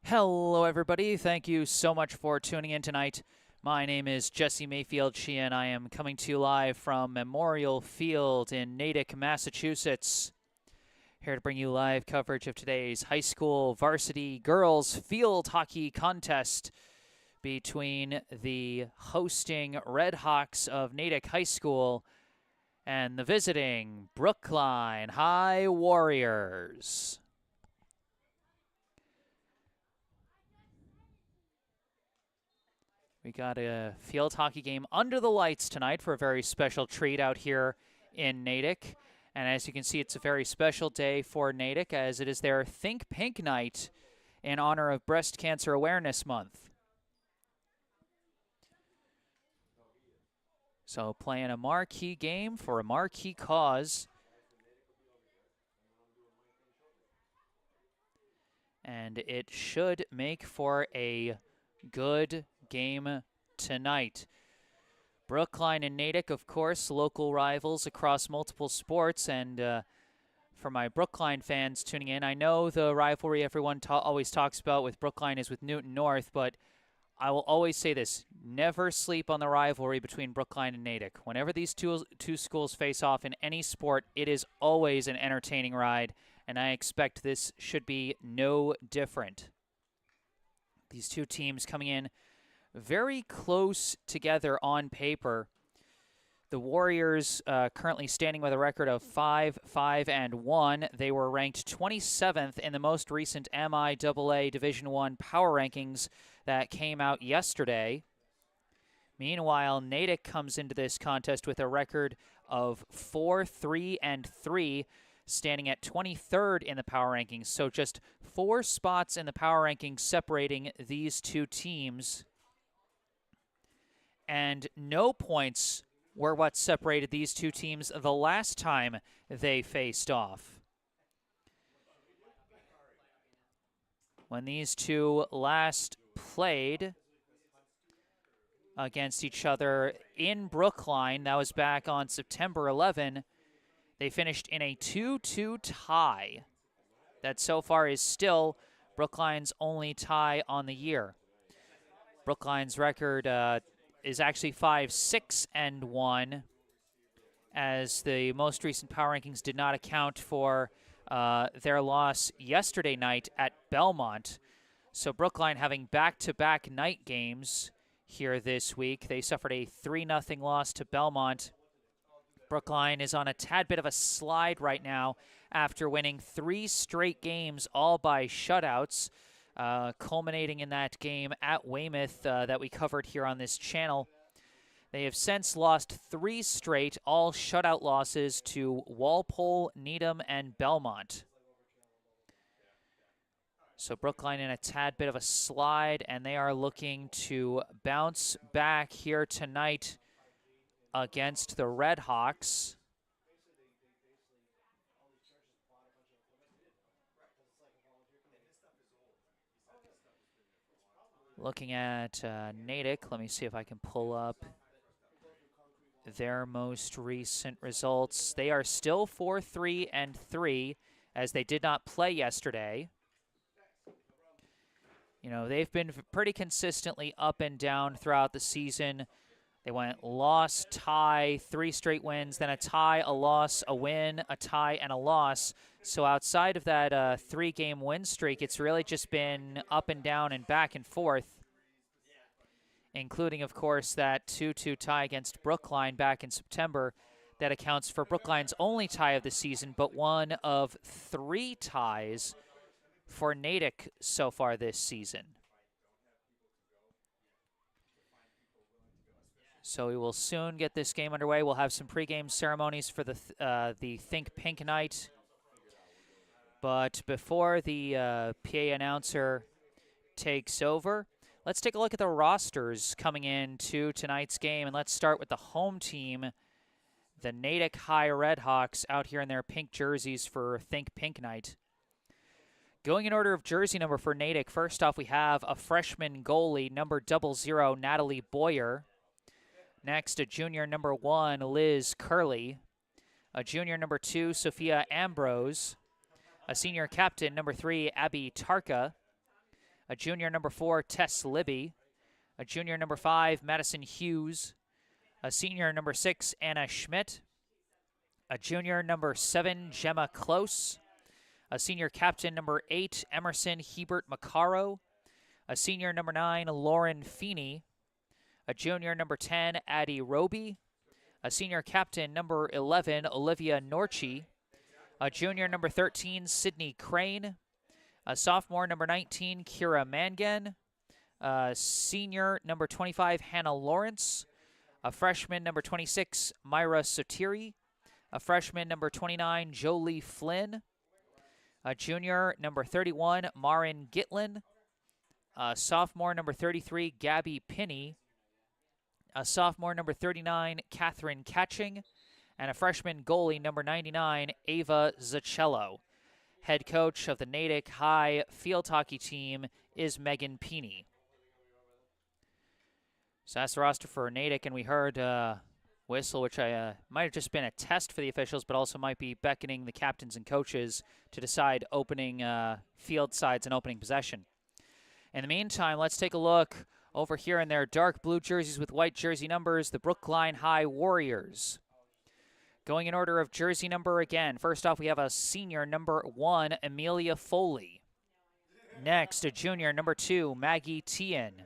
Hello, everybody. Thank you so much for tuning in tonight. My name is Jesse Mayfield-Sheehan. I am coming to you live from Memorial Field in Natick, Massachusetts. Here to bring you live coverage of today's high school varsity girls field hockey contest between the hosting Red Hawks of Natick High School and the visiting Brookline High Warriors. We got a field hockey game under the lights tonight for a very special treat out here in Natick. And as you can see, it's a very special day for Natick as it is their Think Pink Night in honor of Breast Cancer Awareness Month. So playing a marquee game for a marquee cause. And it should make for a good game tonight. Brookline and Natick, of course, local rivals across multiple sports. And for my Brookline fans tuning in, I know the rivalry everyone always talks about with Brookline is with Newton North, but I will always say this: never sleep on the rivalry between Brookline and Natick. Whenever these two schools face off in any sport, it is always an entertaining ride, and I expect this should be no different. These two teams coming in very close together on paper. The Warriors currently standing with a record of 5-5-1. They were ranked 27th in the most recent MIAA Division I power rankings that came out yesterday. Meanwhile, Natick comes into this contest with a record of 4-3-3, standing at 23rd in the power rankings. So just 4 spots in the power rankings separating these two teams. And no points were what separated these two teams the last time they faced off. When these two last played against each other in Brookline, that was back on September 11, they finished in a 2-2 tie. That so far is still Brookline's only tie on the year. Brookline's record is actually 5-6-1, as the most recent power rankings did not account for their loss yesterday night at Belmont. So Brookline having back-to-back night games here this week. They suffered a 3-0 loss to Belmont. Brookline is on a tad bit of a slide right now after winning 3 straight games, all by shutouts. Culminating in that game at Weymouth that we covered here on this channel. They have since lost 3 straight, all shutout losses to Walpole, Needham, and Belmont. So Brookline in a tad bit of a slide, and they are looking to bounce back here tonight against the Red Hawks. Looking at Natick, let me see if I can pull up their most recent results. They are still 4-3-3, as they did not play yesterday. You know, they've been pretty consistently up and down throughout the season. They went loss, tie, 3 straight wins, then a tie, a loss, a win, a tie, and a loss. So outside of that 3-game win streak, it's really just been up and down and back and forth, including, of course, that 2-2 tie against Brookline back in September. That accounts for Brookline's only tie of the season, but one of 3 ties for Natick so far this season. So we will soon get this game underway. We'll have some pregame ceremonies for the Think Pink Night. But before the PA announcer takes over, let's take a look at the rosters coming into tonight's game. And let's start with the home team, the Natick High Red Hawks, out here in their pink jerseys for Think Pink Night. Going in order of jersey number for Natick, first off we have a freshman goalie, number 00, Natalie Boyer. Next, a junior number 1, Liz Curley. A junior number 2, Sophia Ambrose. A senior captain, number 3, Abby Tarka. A junior number 4, Tess Libby. A junior number 5, Madison Hughes. A senior number 6, Anna Schmidt. A junior number 7, Gemma Close. A senior captain number 8, Emerson Hebert Macaro. A senior number 9, Lauren Feeney. A junior number 10, Addie Roby. A senior captain number 11, Olivia Norchi. A junior number 13, Sydney Crane. A sophomore number 19, Kira Mangan. A senior number 25, Hannah Lawrence. A freshman number 26, Myra Sotiri. A freshman number 29, Jolie Flynn. A junior number 31, Marin Gitlin. A sophomore number 33, Gabby Pinney. A sophomore number 39, Catherine Catching. And a freshman goalie number 99, Ava Zaccello. Head coach of the Natick High field hockey team is Megan Peeney. So that's the roster for Natick, and we heard whistle, which might have just been a test for the officials, but also might be beckoning the captains and coaches to decide opening field sides and opening possession. In the meantime, let's take a look over here in their dark blue jerseys with white jersey numbers, the Brookline High Warriors. Going in order of jersey number again. First off, we have a senior number 1, Amelia Foley. Next, a junior number 2, Maggie Tien.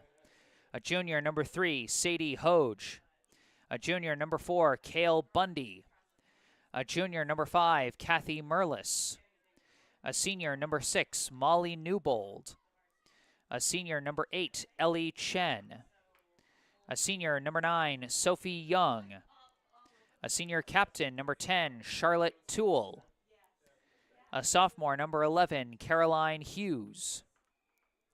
A junior number 3, Sadie Hoge. A junior number 4, Kale Bundy. A junior number 5, Kathy Merlis. A senior number 6, Molly Newbold. A senior number 8, Ellie Chen. A senior number 9, Sophie Young. A senior captain number 10, Charlotte Toole. A sophomore number 11, Caroline Hughes.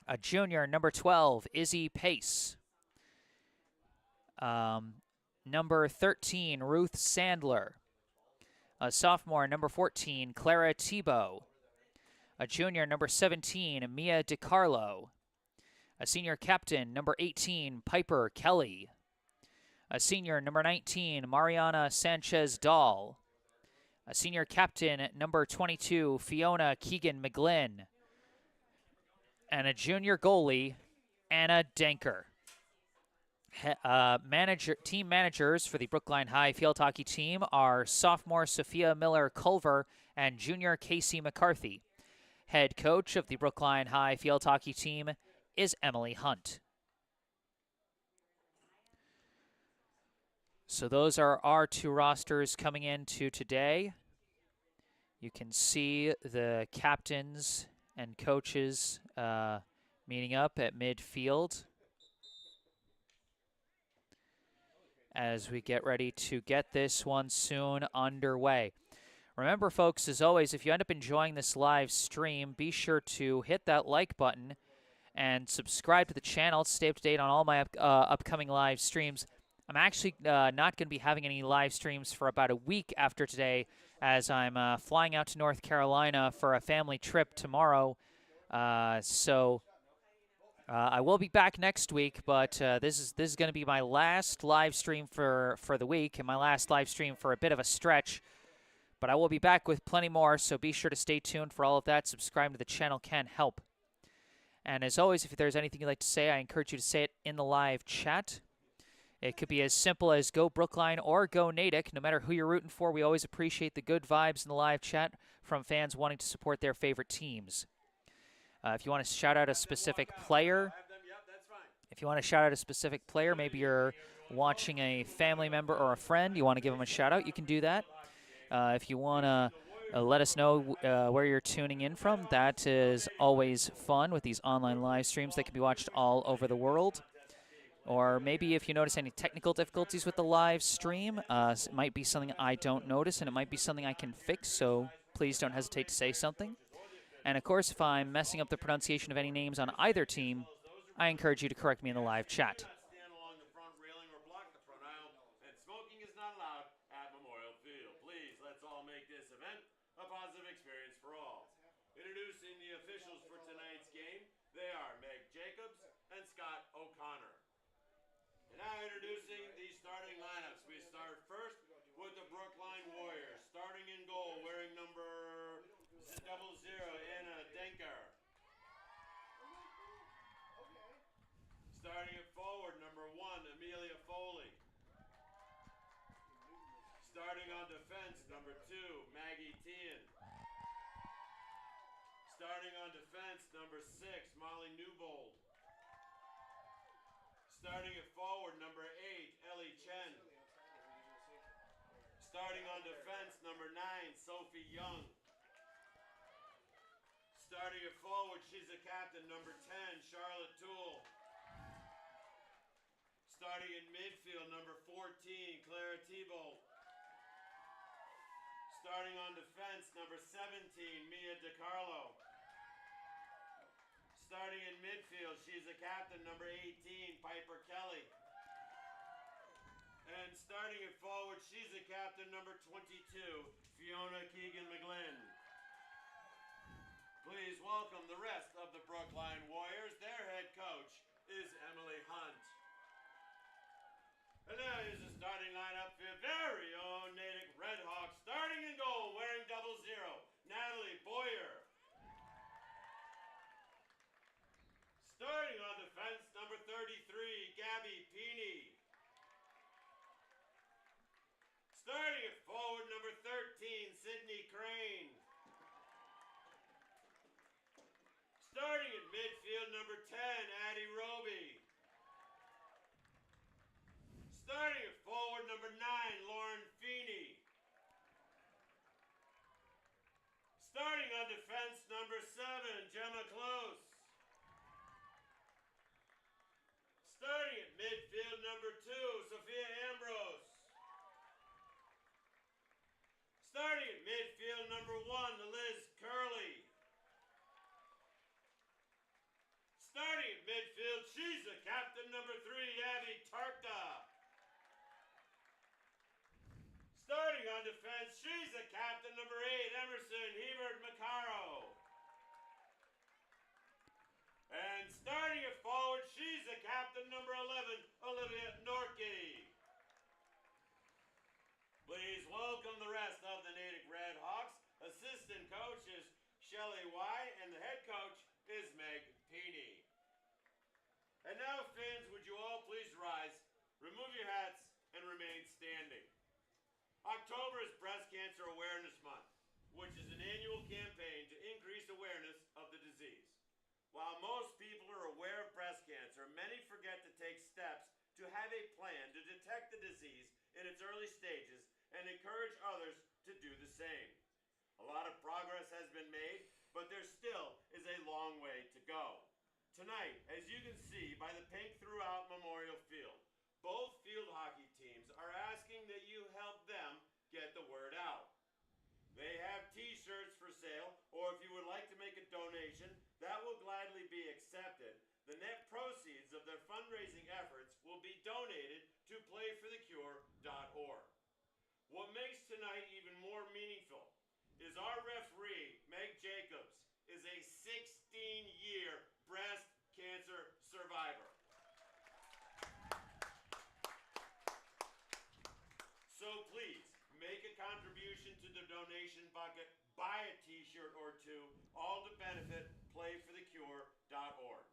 A junior number 12, Izzy Pace. Number 13, Ruth Sandler. A sophomore number 14, Clara Tebow. A junior number 17, Mia DiCarlo. A senior captain number 18, Piper Kelly. A senior number 19, Mariana Sanchez-Dahl. A senior captain number 22, Fiona Keegan-McGlynn. And a junior goalie, Anna Denker. Team managers for the Brookline High field hockey team are sophomore Sophia Miller-Culver and junior Casey McCarthy. Head coach of the Brookline High field hockey team is Emily Hunt. So those are our two rosters coming into today. You can see the captains and coaches meeting up at midfield as we get ready to get this one soon underway. Remember, folks, as always, if you end up enjoying this live stream, be sure to hit that like button and subscribe to the channel to stay up to date on all my upcoming live streams. I'm actually not going to be having any live streams for about a week after today, as I'm flying out to North Carolina for a family trip tomorrow. So I will be back next week, but this is going to be my last live stream for the week and my last live stream for a bit of a stretch. But I will be back with plenty more, so be sure to stay tuned for all of that. Subscribe to the channel can help. And as always, if there's anything you'd like to say, I encourage you to say it in the live chat. It could be as simple as go Brookline or go Natick. No matter who you're rooting for, we always appreciate the good vibes in the live chat from fans wanting to support their favorite teams. If you want to shout out a specific player, maybe you're watching a family member or a friend, you want to give them a shout out, you can do that. If you want to let us know where you're tuning in from, that is always fun with these online live streams that can be watched all over the world. Or maybe if you notice any technical difficulties with the live stream, it might be something I don't notice, and it might be something I can fix, so please don't hesitate to say something. And of course, if I'm messing up the pronunciation of any names on either team, I encourage you to correct me in the live chat. Introducing the officials for tonight's game, they are Meg Jacobs and Scott O'Connor. And now introducing the starting lineups. We start first with the Brookline Warriors. Starting in goal, wearing number 00, Anna Denker. Starting on defense, number 2, Maggie Tien. Starting on defense, number 6, Molly Newbold. Starting at forward, number 8, Ellie Chen. Starting on defense, number 9, Sophie Young. Starting at forward, she's a captain, number 10, Charlotte Toole. Starting in midfield, number 14, Clara Thibault. Starting on defense, number 17, Mia DiCarlo. Starting in midfield, she's a captain, number 18, Piper Kelly. And starting at forward, she's a captain, number 22, Fiona Keegan-McGlynn. Please welcome the rest of the Brookline Warriors. Their head coach is Emily Hunt. And now here's the starting lineup for your very own Natick Redhawks. Starting in goal, wearing 00, Natalie Boyer. Starting on defense, number 33, Gabby Peeney. Starting at forward, number 13, Sydney Crane. Starting in midfield, number 10, Addie Roby. Starting at forward, number 9, Lauren Feeney. Starting on defense, number 7, Gemma Close. Starting at midfield, number 2, Sophia Ambrose. Starting at midfield, number 1, Liz Curley. Starting at midfield, she's the captain, number 3, Abby Tarka. Starting on defense, she's the captain, number 8, Emerson Hebert Macaro. And starting at forward, she's the captain, number 11, Olivia Norke. Please welcome the rest of the Natick Redhawks. Assistant coach is Shelley Y, and the head coach is Meg Peeney. And now, fans, would you all please rise, remove your hats, and remain standing. October is Breast Cancer Awareness Month, which is an annual campaign to increase awareness of the disease. While most people are aware of breast cancer, many forget to take steps to have a plan to detect the disease in its early stages and encourage others to do the same. A lot of progress has been made, but there still is a long way to go. Tonight, as you can see by the pink throughout Memorial Field, both field hockey teams are asking that you help them get the word out. They have t-shirts for sale, or if you would like to make a donation, that will gladly be accepted. The net proceeds of their fundraising efforts will be donated to playforthecure.org. What makes tonight even more meaningful is our referee, Meg Jacobs, is a 16-year breast cancer survivor. So please, make a contribution to the donation bucket, buy a t-shirt or two, all to benefit playforthecure.org.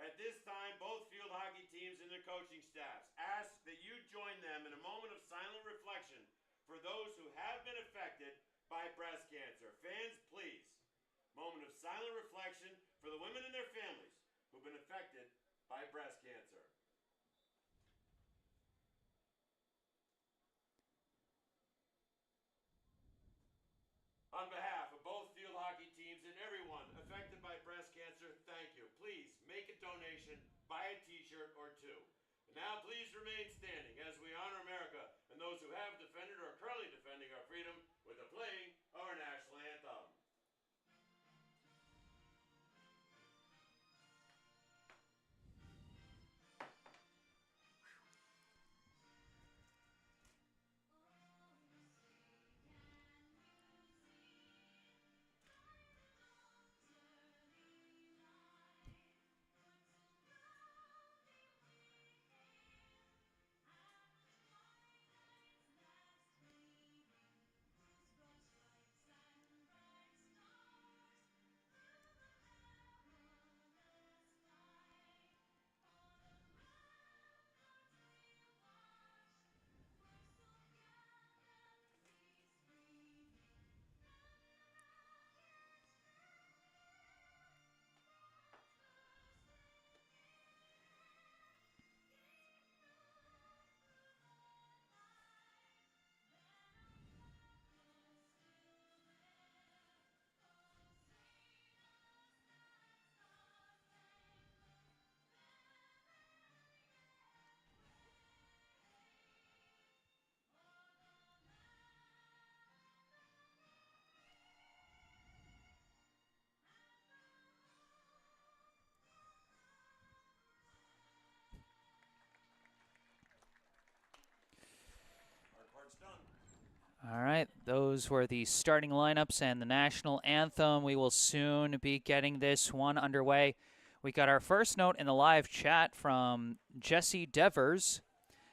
At this time, both field hockey teams and their coaching staffs ask that you join them in a moment of silent reflection for those who have been affected by breast cancer. Fans, please, moment of silent reflection for the women and their families who've been affected by breast cancer. On behalf of both field hockey teams and everyone affected by breast cancer, thank you. Please make a donation, buy a t-shirt or two. And now please remain standing as we honor America and those who have defended or are currently defending our freedom with the playing of our national anthem. All right, those were the starting lineups and the national anthem. We will soon be getting this one underway. We got our first note in the live chat from Jesse Devers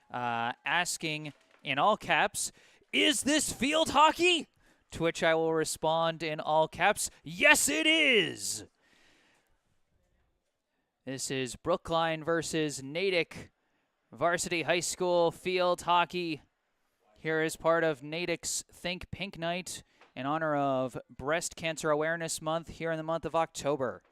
asking in all caps, "Is this field hockey?" To which I will respond in all caps, "Yes, it is." This is Brookline versus Natick Varsity High School field hockey. Here is part of Natick's Think Pink Night in honor of Breast Cancer Awareness Month here in the month of October.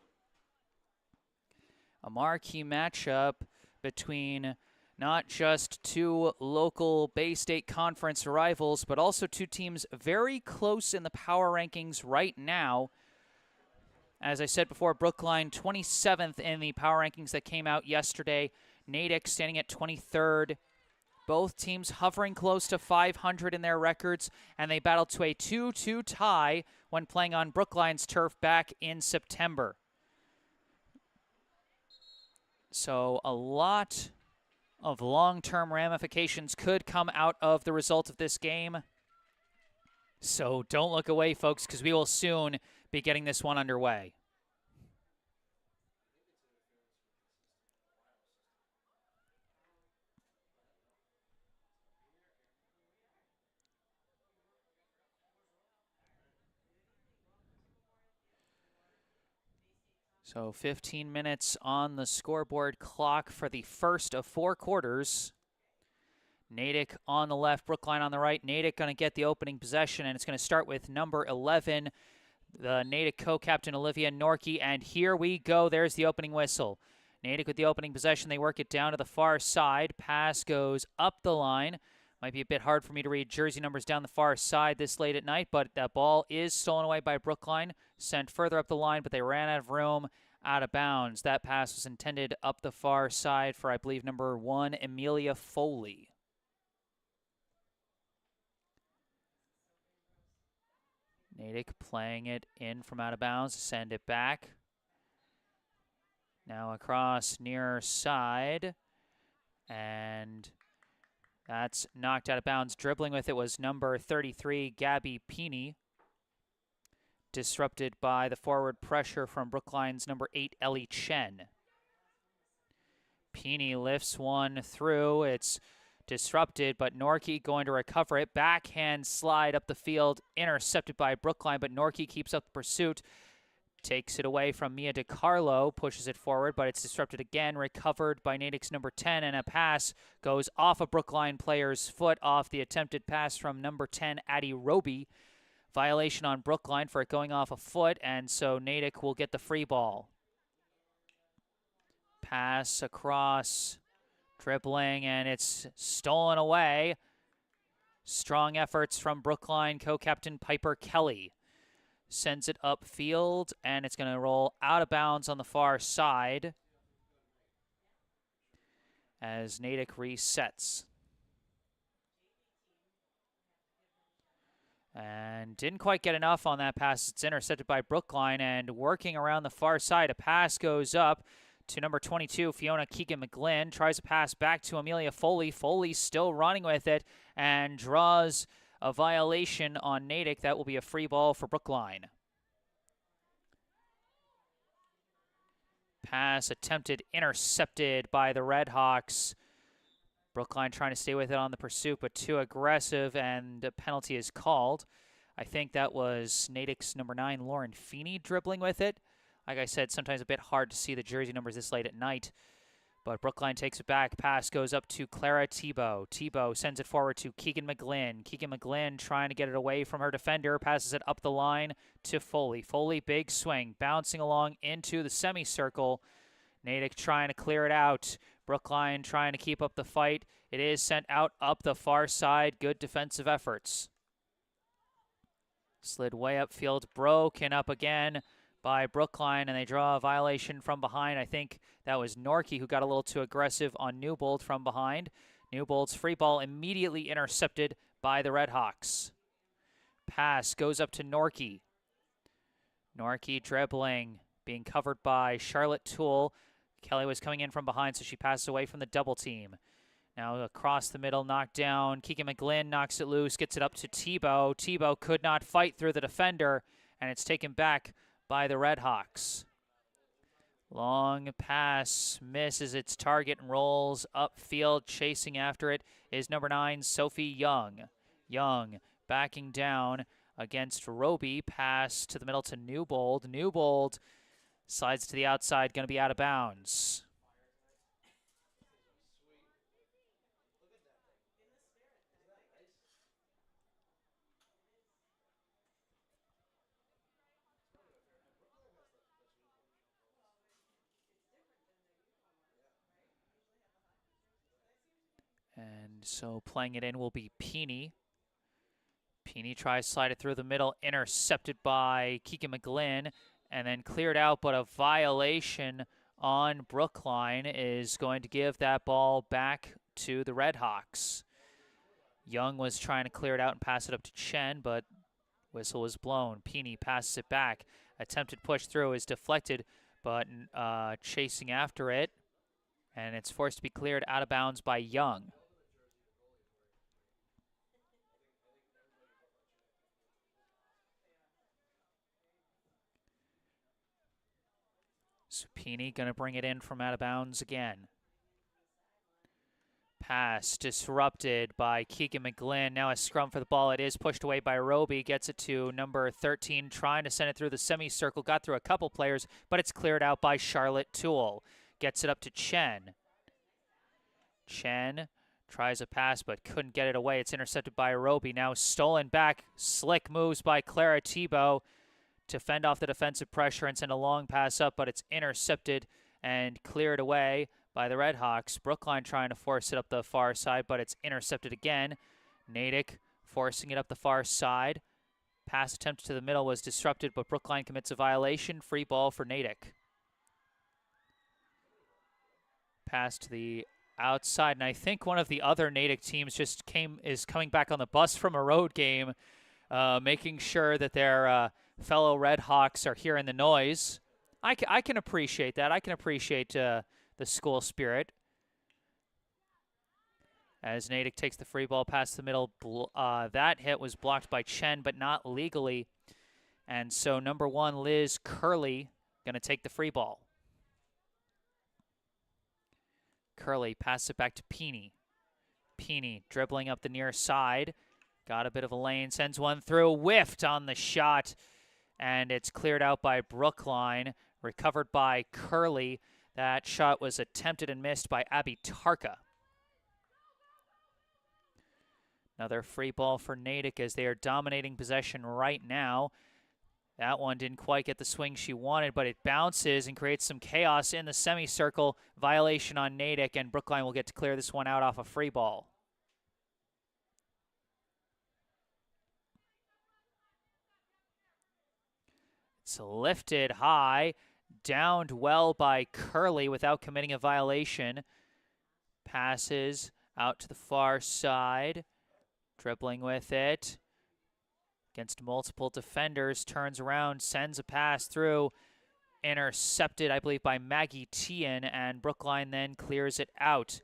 A marquee matchup between not just two local Bay State Conference rivals, but also two teams very close in the power rankings right now. As I said before, Brookline 27th in the power rankings that came out yesterday. Natick standing at 23rd. Both teams hovering close to 500 in their records, and they battled to a 2-2 tie when playing on Brookline's turf back in September. So a lot of long-term ramifications could come out of the result of this game. So don't look away, folks, because we will soon be getting this one underway. So 15 minutes on the scoreboard clock for the first of 4 quarters. Natick on the left, Brookline on the right. Natick going to get the opening possession, and it's going to start with number 11, the Natick co-captain Olivia Norkey, and here we go. There's the opening whistle. Natick with the opening possession. They work it down to the far side. Pass goes up the line. Might be a bit hard for me to read jersey numbers down the far side this late at night, but that ball is stolen away by Brookline, sent further up the line, but they ran out of room, out of bounds. That pass was intended up the far side for, I believe, number 1, Amelia Foley. Natick playing it in from out of bounds to send it back. Now across near side, and that's knocked out of bounds. Dribbling with it was number 33, Gabby Peeney. Disrupted by the forward pressure from Brookline's number 8, Ellie Chen. Peeney lifts one through. It's disrupted, but Norkey going to recover it. Backhand slide up the field, intercepted by Brookline, but Norkey keeps up the pursuit. Takes it away from Mia DiCarlo, pushes it forward, but it's disrupted again, recovered by Natick's number 10, and a pass goes off a Brookline player's foot off the attempted pass from number 10, Addie Roby. Violation on Brookline for it going off a foot, and so Natick will get the free ball. Pass across, dribbling, and it's stolen away. Strong efforts from Brookline co-captain Piper Kelly. Sends it upfield, and it's going to roll out of bounds on the far side as Natick resets. And didn't quite get enough on that pass. It's intercepted by Brookline, and working around the far side, a pass goes up to number 22, Fiona Keegan-McGlynn. Tries a pass back to Amelia Foley. Foley still running with it and draws a violation on Natick. That will be a free ball for Brookline. Pass attempted, intercepted by the Redhawks. Brookline trying to stay with it on the pursuit, but too aggressive, and a penalty is called. I think that was Natick's number 9, Lauren Feeney, dribbling with it. Like I said, sometimes a bit hard to see the jersey numbers this late at night. But Brookline takes it back. Pass goes up to Clara Tebow. Tebow sends it forward to Keegan-McGlynn. Keegan-McGlynn trying to get it away from her defender. Passes it up the line to Foley. Foley, big swing. Bouncing along into the semicircle. Natick trying to clear it out. Brookline trying to keep up the fight. It is sent out up the far side. Good defensive efforts. Slid way upfield. Broken up again by Brookline, and they draw a violation from behind. I think that was Norkey who got a little too aggressive on Newbold from behind. Newbold's free ball immediately intercepted by the Redhawks. Pass goes up to Norkey. Norkey dribbling, being covered by Charlotte Toole. Kelly was coming in from behind, so she passes away from the double team. Now across the middle, knocked down. Keegan McGlynn knocks it loose, gets it up to Tebow. Tebow could not fight through the defender, and it's taken back by the Redhawks. Long pass misses its target and rolls upfield. Chasing after it is number 9, Sophie Young. Young backing down against Roby. Pass to the middle to Newbold. Newbold slides to the outside, going to be out of bounds. And so playing it in will be Peeney. Peeney tries to slide it through the middle, intercepted by Keegan McGlynn, and then cleared out, but a violation on Brookline is going to give that ball back to the Redhawks. Young was trying to clear it out and pass it up to Chen, but whistle was blown. Peeney passes it back. Attempted push through is deflected, but chasing after it, and it's forced to be cleared out of bounds by Young. Supini going to bring it in from out of bounds again. Pass disrupted by Keegan McGlynn. Now a scrum for the ball. It is pushed away by Roby. Gets it to number 13, trying to send it through the semicircle. Got through a couple players, but it's cleared out by Charlotte Toole. Gets it up to Chen. Chen tries a pass, but couldn't get it away. It's intercepted by Roby. Now stolen back. Slick moves by Clara Tebow to fend off the defensive pressure and send a long pass up, but it's intercepted and cleared away by the Redhawks. Brookline trying to force it up the far side, but it's intercepted again. Natick forcing it up the far side. Pass attempt to the middle was disrupted, but Brookline commits a violation. Free ball for Natick. Pass to the outside, and I think one of the other Natick teams is coming back on the bus from a road game, making sure that their fellow Redhawks are hearing the noise. I can appreciate that. I can appreciate the school spirit. As Natick takes the free ball past the middle, that hit was blocked by Chen, but not legally. And so number 1, Liz Curley, going to take the free ball. Curley passes it back to Peeney. Peeney dribbling up the near side. Got a bit of a lane, sends one through, whiffed on the shot, and it's cleared out by Brookline, recovered by Curley. That shot was attempted and missed by Abby Tarka. Another free ball for Natick as they are dominating possession right now. That one didn't quite get the swing she wanted, but it bounces and creates some chaos in the semicircle. Violation on Natick, and Brookline will get to clear this one out off a free ball. It's lifted high, downed well by Curley without committing a violation. Passes out to the far side, dribbling with it against multiple defenders, turns around, sends a pass through, intercepted, I believe, by Maggie Tian, and Brookline then clears it out.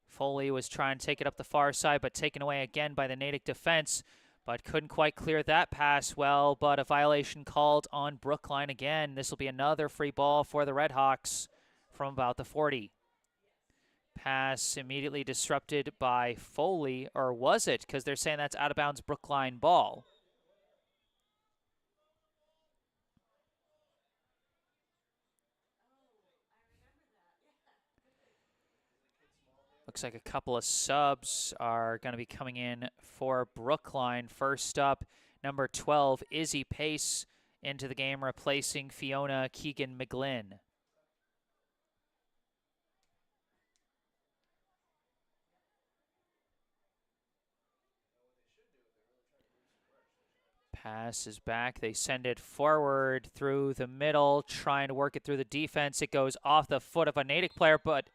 Foley was trying to take it up the far side, but taken away again by the Natick defense, but couldn't quite clear that pass well, but a violation called on Brookline again. This will be another free ball for the Redhawks from about the 40. Pass immediately disrupted by Foley, or was it? Because they're saying that's out of bounds Brookline ball. Looks like a couple of subs are going to be coming in for Brookline. First up, number 12, Izzy Pace into the game, replacing Fiona Keegan McGlynn. Pass is back. They send it forward through the middle, trying to work it through the defense. It goes off the foot of a Natick player, but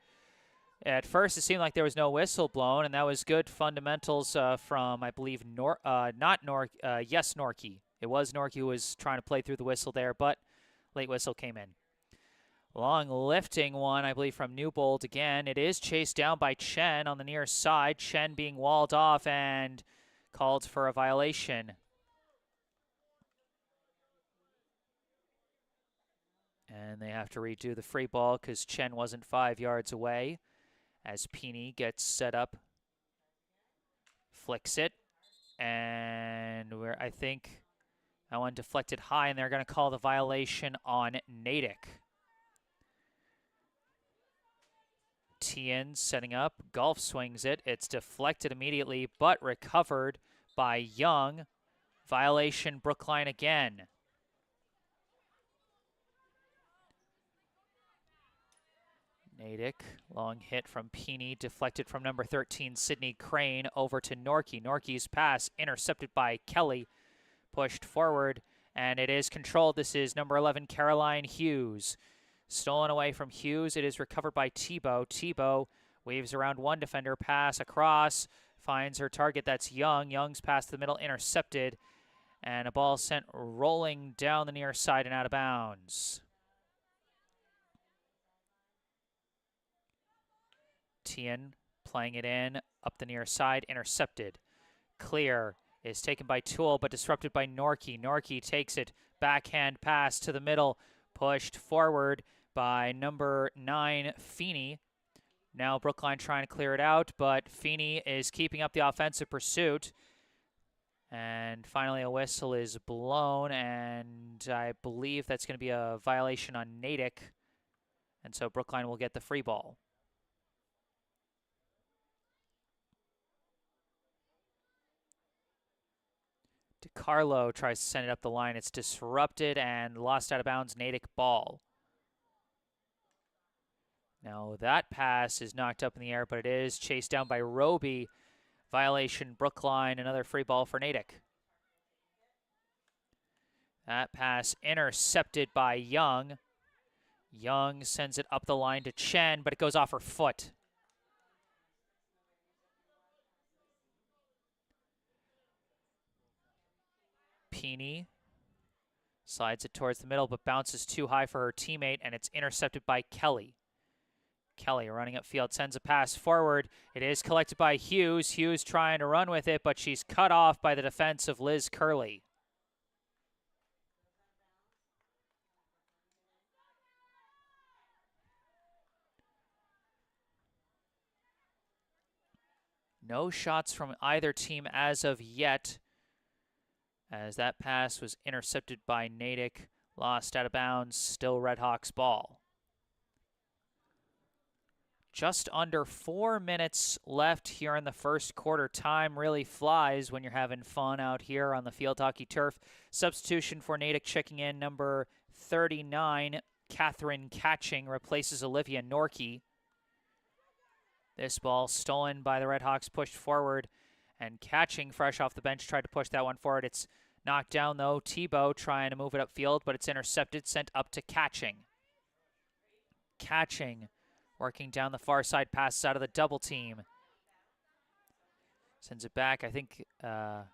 at first, it seemed like there was no whistle blown, and that was good fundamentals from, I believe, yes, Norkey. It was Norkey who was trying to play through the whistle there, but late whistle came in. Long lifting one, I believe, from Newbold again. It is chased down by Chen on the near side. Chen being walled off and called for a violation. And they have to redo the free ball because Chen wasn't 5 yards away. As Pini gets set up, flicks it, and I think that one deflected high, and they're going to call the violation on Natick. Tien setting up, golf swings it. It's deflected immediately, but recovered by Young. Violation Brookline again. Natick, long hit from Pini, deflected from number 13, Sydney Crane, over to Norkey. Norkey's pass intercepted by Kelly, pushed forward, and it is controlled. This is number 11, Caroline Hughes. Stolen away from Hughes. It is recovered by Tebow. Tebow waves around one defender, pass across, finds her target. That's Young. Young's pass to the middle, intercepted, and a ball sent rolling down the near side and out of bounds. Tien playing it in, up the near side, intercepted. Clear is taken by Toole, but disrupted by Norkey. Norkey takes it, backhand pass to the middle, pushed forward by number 9, Feeney. Now Brookline trying to clear it out, but Feeney is keeping up the offensive pursuit. And finally a whistle is blown, and I believe that's going to be a violation on Natick. And so Brookline will get the free ball. DiCarlo tries to send it up the line. It's disrupted and lost out of bounds. Natick ball. Now that pass is knocked up in the air, but it is chased down by Roby. Violation Brookline. Another free ball for Natick. That pass intercepted by Young. Young sends it up the line to Chen, but it goes off her foot. Pini slides it towards the middle, but bounces too high for her teammate, and it's intercepted by Kelly. Kelly running upfield, sends a pass forward. It is collected by Hughes. Hughes trying to run with it, but she's cut off by the defense of Liz Curley. No shots from either team as of yet, as that pass was intercepted by Natick, lost out of bounds, still Redhawks ball. Just under 4 minutes left here in the first quarter. Time really flies when you're having fun out here on the field hockey turf. Substitution for Natick checking in, number 39, Catherine Catching, replaces Olivia Norkey. This ball stolen by the Redhawks, pushed forward, and Catching, fresh off the bench, tried to push that one forward. It's knocked down, though. Tebow trying to move it upfield, but it's intercepted, sent up to Catching. Catching working down the far side, passes out of the double team. Sends it back. I think that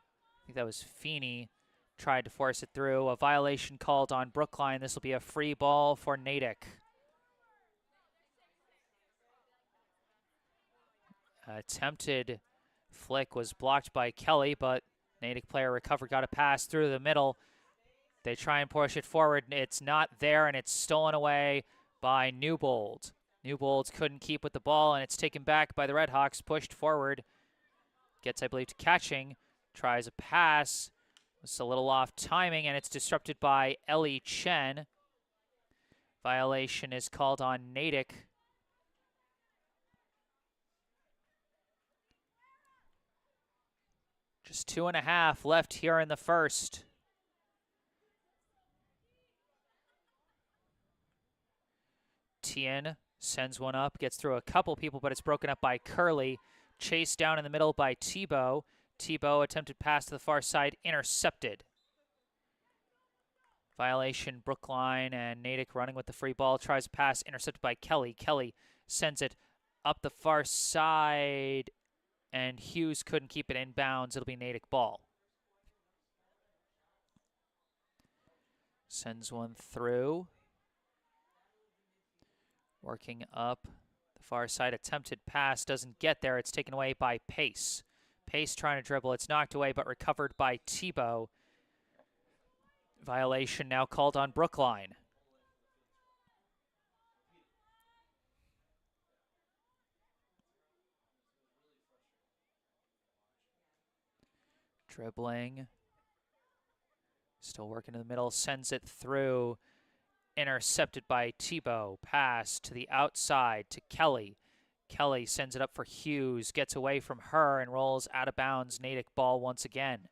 was Feeney. Tried to force it through. A violation called on Brookline. This will be a free ball for Natick. Attempted flick was blocked by Kelly, but Natick player recovered, got a pass through the middle. They try and push it forward. It's not there, and it's stolen away by Newbold. Newbold couldn't keep with the ball, and it's taken back by the Redhawks, pushed forward. Gets, I believe, to Catching. Tries a pass. It's a little off timing, and it's disrupted by Ellie Chen. Violation is called on Natick. Just 2.5 left here in the first. Tien sends one up, gets through a couple people, but it's broken up by Curley. Chased down in the middle by Tebow. Tebow attempted pass to the far side, intercepted. Violation Brookline, and Natick running with the free ball. Tries a pass, intercepted by Kelly. Kelly sends it up the far side, and Hughes couldn't keep it in bounds. It'll be Natick ball. Sends one through. Working up the far side, attempted pass, doesn't get there. It's taken away by Pace. Pace trying to dribble. It's knocked away, but recovered by Tebow. Violation now called on Brookline. Dribbling. Still working in the middle, sends it through. Intercepted by Tebow. Pass to the outside to Kelly. Kelly sends it up for Hughes, gets away from her and rolls out of bounds. Natick ball once again.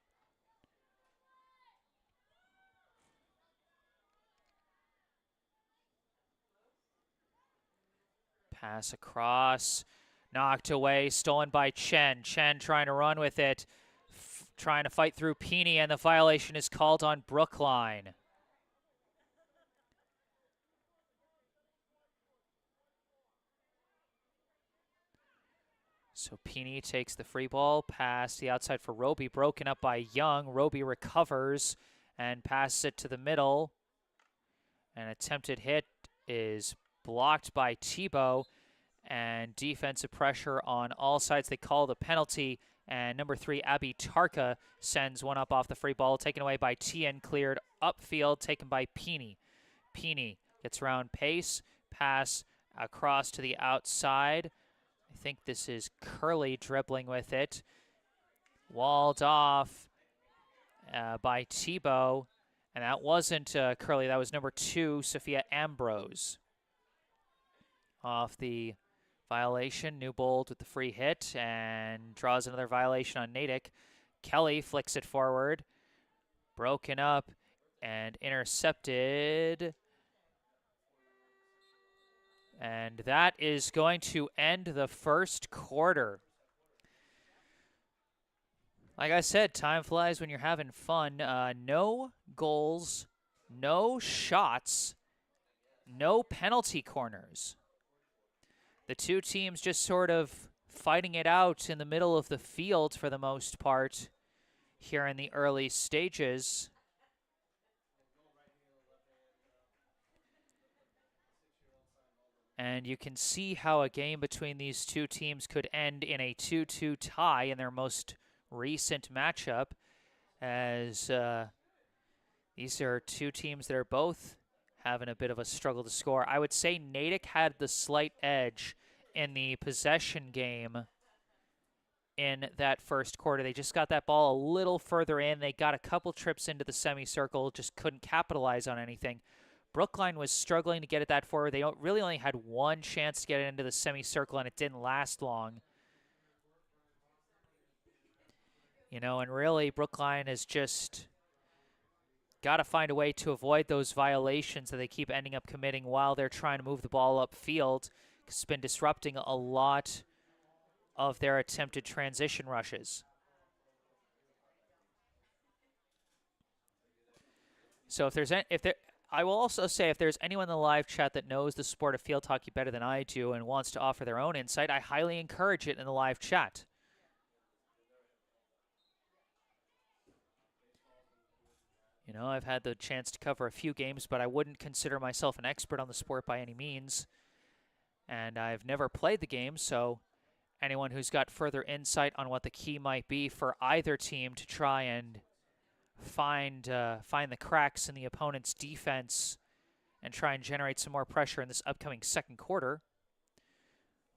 Pass across, knocked away, stolen by Chen. Chen trying to run with it, trying to fight through Peeney, and the violation is called on Brookline. So Peeney takes the free ball, pass the outside for Roby, broken up by Young. Roby recovers and passes it to the middle. An attempted hit is blocked by Tebow, and defensive pressure on all sides. They call the penalty, and number 3, Abby Tarka, sends one up off the free ball, taken away by Tien, cleared upfield, taken by Peeney. Peeney gets around Pace, pass across to the outside. I think this is Curley dribbling with it. Walled off by Tebow, and that wasn't Curley, that was number 2, Sophia Ambrose. Off the violation, Newbold with the free hit and draws another violation on Natick. Kelly flicks it forward, broken up and intercepted. And that is going to end the first quarter. Like I said, time flies when you're having fun. No goals, no shots, no penalty corners. The two teams just sort of fighting it out in the middle of the field for the most part here in the early stages. And you can see how a game between these two teams could end in a 2-2 tie in their most recent matchup, as these are two teams that are both having a bit of a struggle to score. I would say Natick had the slight edge in the possession game in that first quarter. They just got that ball a little further in. They got a couple trips into the semicircle, just couldn't capitalize on anything. Brookline was struggling to get it that forward. They really only had one chance to get it into the semicircle, and it didn't last long. You know, and really Brookline has just got to find a way to avoid those violations that they keep ending up committing while they're trying to move the ball upfield. It's been disrupting a lot of their attempted transition rushes. So I will also say, if there's anyone in the live chat that knows the sport of field hockey better than I do and wants to offer their own insight, I highly encourage it in the live chat. You know, I've had the chance to cover a few games, but I wouldn't consider myself an expert on the sport by any means. And I've never played the game, so anyone who's got further insight on what the key might be for either team to try and find the cracks in the opponent's defense and try and generate some more pressure in this upcoming second quarter,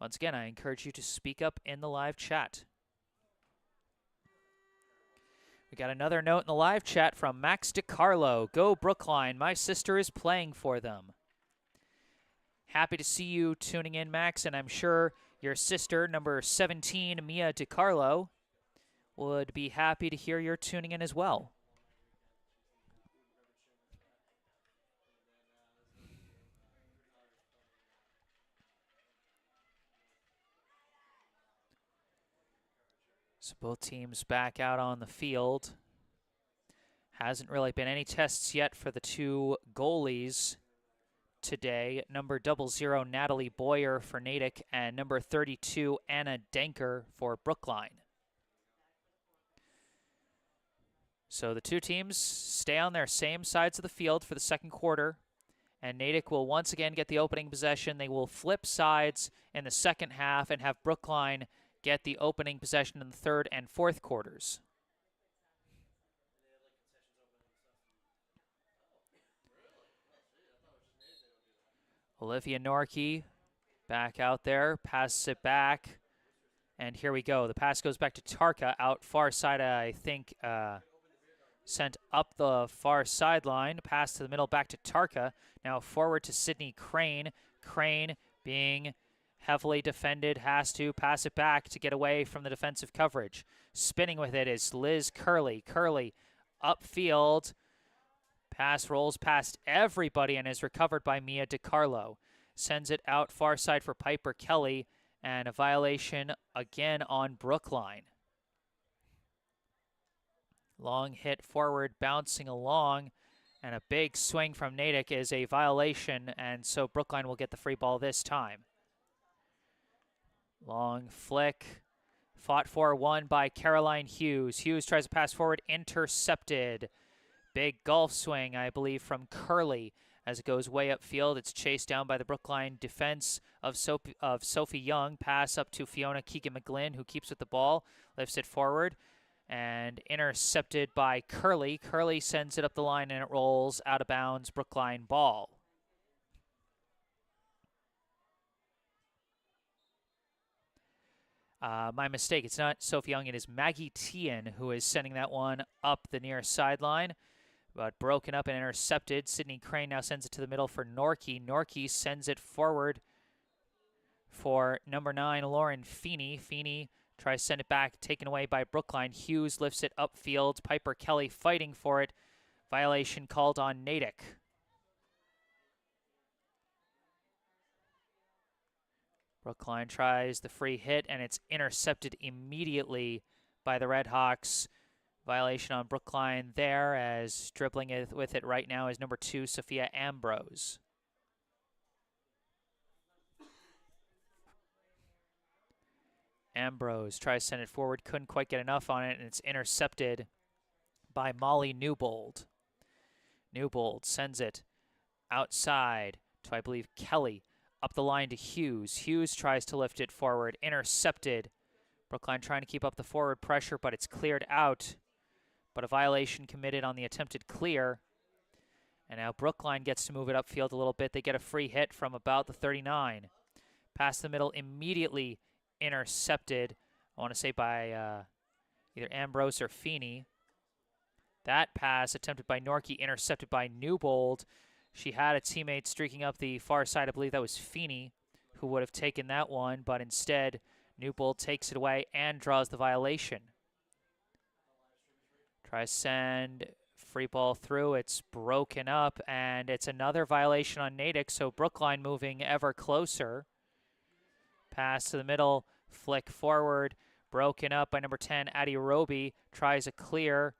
once again, I encourage you to speak up in the live chat. We got another note in the live chat from Max DiCarlo. Go Brookline, my sister is playing for them. Happy to see you tuning in, Max, and I'm sure your sister, number 17, Mia DiCarlo, would be happy to hear you're tuning in as well. So both teams back out on the field. Hasn't really been any tests yet for the two goalies today. Number 00, Natalie Boyer for Natick, and number 32, Anna Denker for Brookline. So the two teams stay on their same sides of the field for the second quarter, And Natick will once again get the opening possession. They will flip sides in the second half and have Brookline get the opening possession in the third and fourth quarters. Olivia Norkey back out there, passes it back, and here we go. The pass goes back to Tarka, out far side, I think, sent up the far sideline. Pass to the middle, back to Tarka. Now forward to Sydney Crane. Crane being heavily defended, has to pass it back to get away from the defensive coverage. Spinning with it is Liz Curley. Curley upfield. Pass rolls past everybody and is recovered by Mia DiCarlo. Sends it out far side for Piper Kelly, and a violation again on Brookline. Long hit forward, bouncing along, and a big swing from Natick is a violation, and so Brookline will get the free ball this time. Long flick, fought for, won by Caroline Hughes. Hughes tries to pass forward, intercepted. Big golf swing, I believe, from Curley as it goes way upfield. It's chased down by the Brookline defense of Sophie Young. Pass up to Fiona Keegan-McGlynn, who keeps with the ball, lifts it forward, and intercepted by Curley. Curley sends it up the line, and it rolls out of bounds, Brookline ball. My mistake, it's not Sophie Young, it is Maggie Tien who is sending that one up the near sideline, but broken up and intercepted. Sydney Crane now sends it to the middle for Norkey. Norkey sends it forward for number 9, Lauren Feeney. Feeney tries to send it back, taken away by Brookline. Hughes lifts it upfield. Piper Kelly fighting for it. Violation called on Natick. Brookline tries the free hit, and it's intercepted immediately by the Redhawks. Violation on Brookline there, as dribbling it with it right now is number 2, Sophia Ambrose. Ambrose tries to send it forward, couldn't quite get enough on it, and it's intercepted by Molly Newbold. Newbold sends it outside to, I believe, Kelly. Up the line to Hughes. Hughes tries to lift it forward, intercepted. Brookline trying to keep up the forward pressure, but it's cleared out. But a violation committed on the attempted clear. And now Brookline gets to move it upfield a little bit. They get a free hit from about the 39. Past the middle, immediately intercepted, I want to say by either Ambrose or Feeney. That pass attempted by Norkey, intercepted by Newbold. She had a teammate streaking up the far side. I believe that was Feeney who would have taken that one, but instead Newbold takes it away and draws the violation. Tries to send free ball through. It's broken up, and it's another violation on Natick, so Brookline moving ever closer. Pass to the middle, flick forward, broken up by number 10, Addie Roby. Tries a clear.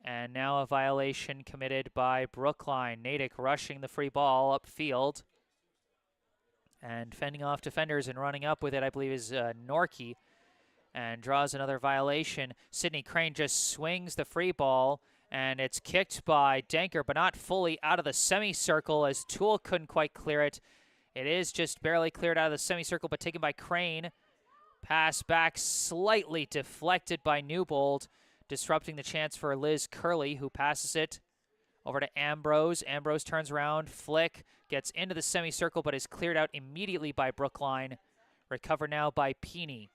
And now a violation committed by Brookline. Natick rushing the free ball upfield. And fending off defenders and running up with it, I believe, is Norkey. And draws another violation. Sydney Crane just swings the free ball. And it's kicked by Danker, but not fully out of the semicircle, as Toole couldn't quite clear it. It is just barely cleared out of the semicircle, but taken by Crane. Pass back, slightly deflected by Newbold, disrupting the chance for Liz Curley, who passes it over to Ambrose. Ambrose turns around, flick, gets into the semicircle, but is cleared out immediately by Brookline. Recovered now by Peeney.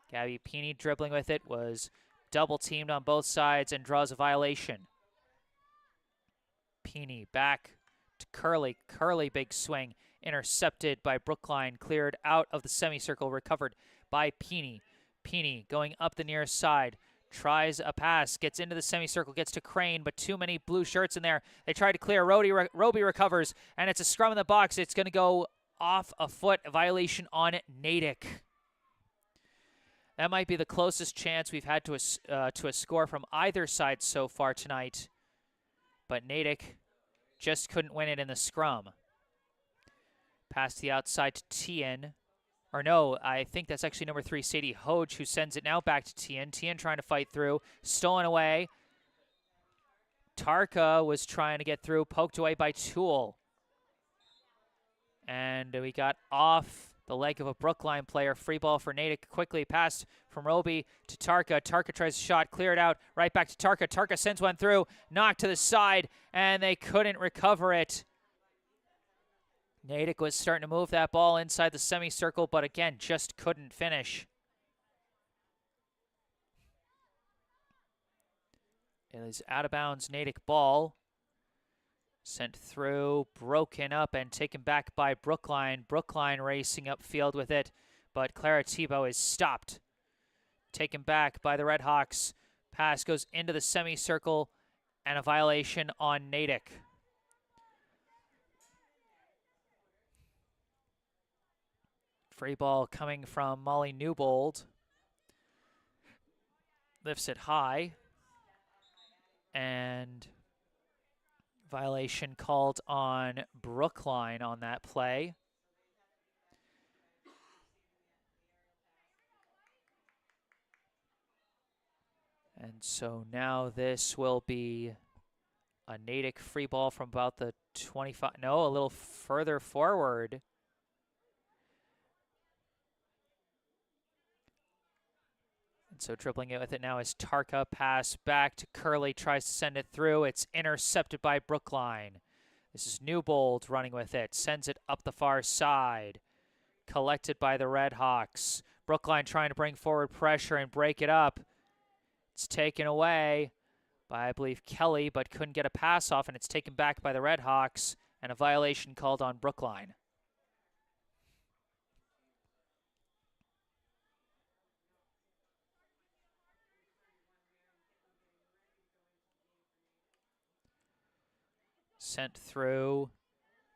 Gabby Peeney dribbling with it, was double-teamed on both sides and draws a violation. Peeney back to Curley. Curley, big swing, intercepted by Brookline, cleared out of the semicircle, recovered by Peeney. Peeney going up the near side. Tries a pass, gets into the semicircle, gets to Crane, but too many blue shirts in there. They try to clear. Roby recovers, and it's a scrum in the box. It's going to go off a foot, a violation on Natick. That might be the closest chance we've had to a score from either side so far tonight. But Natick just couldn't win it in the scrum. Pass to the outside to Tien. Or no, I think that's actually number 3, Sadie Hoge, who sends it now back to Tien. Tien trying to fight through. Stolen away. Tarka was trying to get through. Poked away by Toole. And we got off the leg of a Brookline player. Free ball for Natick. Quickly passed from Roby to Tarka. Tarka tries a shot, cleared out, right back to Tarka. Tarka sends one through, knocked to the side, and they couldn't recover it. Natick was starting to move that ball inside the semicircle, but again, just couldn't finish. It is out of bounds Natick ball. Sent through, broken up, and taken back by Brookline. Brookline racing upfield with it, but Clara Tebow is stopped. Taken back by the Redhawks. Pass goes into the semicircle, and a violation on Natick. Free ball coming from Molly Newbold. Lifts it high, and violation called on Brookline on that play. And so now this will be a Natick free ball from about the 25, no, a little further forward. And so dribbling it with it now is Tarka. Pass back to Curley, tries to send it through. It's intercepted by Brookline. This is Newbold running with it, sends it up the far side. Collected by the Redhawks. Brookline trying to bring forward pressure and break it up. It's taken away by, I believe, Kelly, but couldn't get a pass off, and it's taken back by the Redhawks, and a violation called on Brookline. Sent through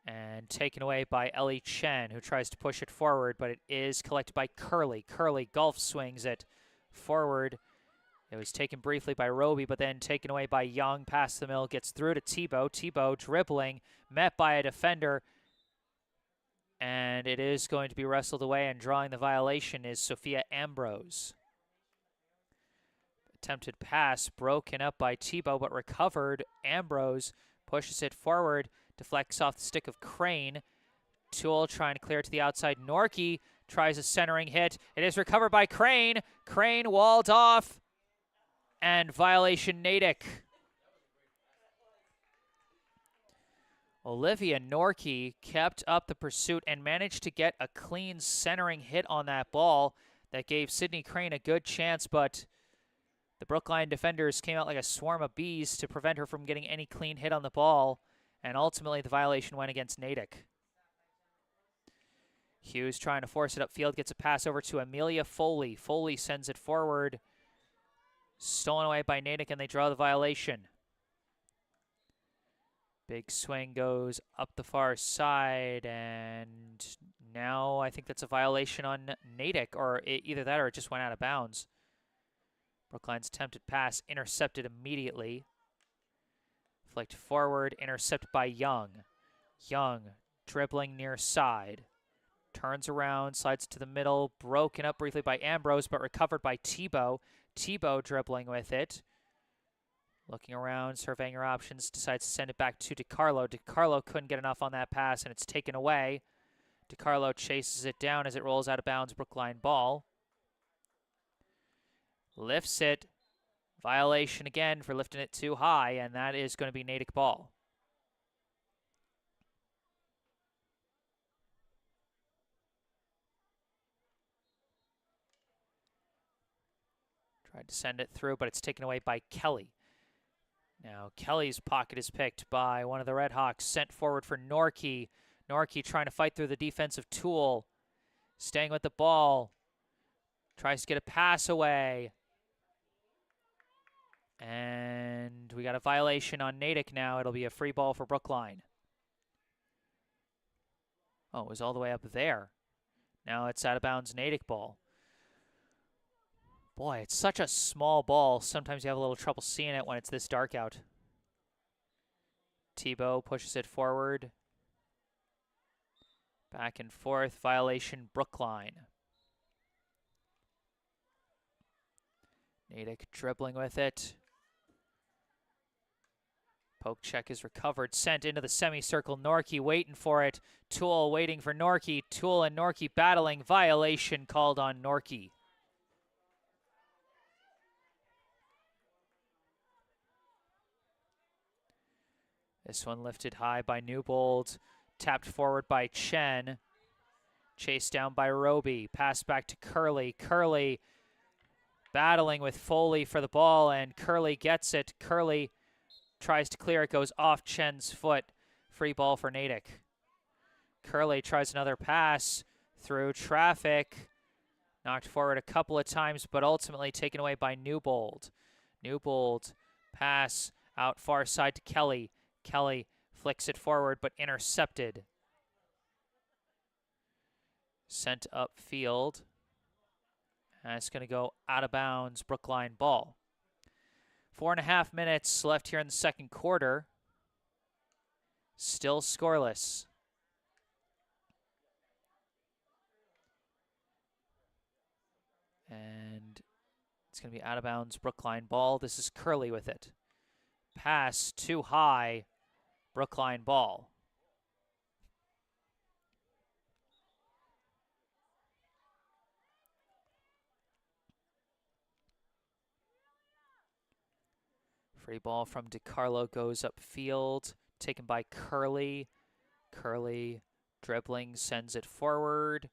and taken away by Ellie Chen, who tries to push it forward, but it is collected by Curley. Curley golf swings it forward. It was taken briefly by Roby, but then taken away by Young. Past the middle, gets through to Tebow. Tebow dribbling, met by a defender. And it is going to be wrestled away, and drawing the violation is Sophia Ambrose. Attempted pass broken up by Tebow, but recovered. Ambrose pushes it forward, deflects off the stick of Crane. Toole trying to clear it to the outside. Norkey tries a centering hit. It is recovered by Crane. Crane walled off. And violation Natick. Olivia Norkey kept up the pursuit and managed to get a clean centering hit on that ball that gave Sydney Crane a good chance, but the Brookline defenders came out like a swarm of bees to prevent her from getting any clean hit on the ball, and ultimately the violation went against Natick. Hughes trying to force it upfield, gets a pass over to Amelia Foley. Foley sends it forward. Stolen away by Natick, and they draw the violation. Big swing goes up the far side, and now I think that's a violation on Natick, or either that or it just went out of bounds. Brookline's attempted pass intercepted immediately. Flicked forward, intercepted by Young. Young dribbling near side. Turns around, slides to the middle, broken up briefly by Ambrose, but recovered by Tebow. Tebow dribbling with it. Looking around, surveying her options, decides to send it back to DiCarlo. DiCarlo couldn't get enough on that pass, and it's taken away. DiCarlo chases it down as it rolls out of bounds, Brookline ball. Lifts it. Violation again for lifting it too high, and that is going to be Natick ball. Tried to send it through, but it's taken away by Kelly. Now Kelly's pocket is picked by one of the Redhawks, sent forward for Norkey. Norkey trying to fight through the defensive Toole. Staying with the ball. Tries to get a pass away. And we got a violation on Natick now. It'll be a free ball for Brookline. Oh, it was all the way up there. Now it's out of bounds Natick ball. Boy, it's such a small ball. Sometimes you have a little trouble seeing it when it's this dark out. Tebow pushes it forward. Back and forth. Violation Brookline. Natick dribbling with it. Poke check is recovered, sent into the semicircle. Norkey waiting for it. Toole waiting for Norkey. Toole and Norkey battling. Violation called on Norkey. This one lifted high by Newbold. Tapped forward by Chen. Chased down by Roby. Pass back to Curley. Curley battling with Foley for the ball, and Curley gets it. Curley tries to clear it, goes off Chen's foot. Free ball for Natick. Curley tries another pass through traffic. Knocked forward a couple of times, but ultimately taken away by Newbold. Newbold pass out far side to Kelly. Kelly flicks it forward, but intercepted. Sent upfield. And it's going to go out of bounds, Brookline ball. 4.5 minutes left here in the second quarter. Still scoreless. And it's going to be out of bounds, Brookline ball. This is Curley with it. Pass too high, Brookline ball. Free ball from DiCarlo goes upfield, taken by Curley. Curley dribbling, sends it forward.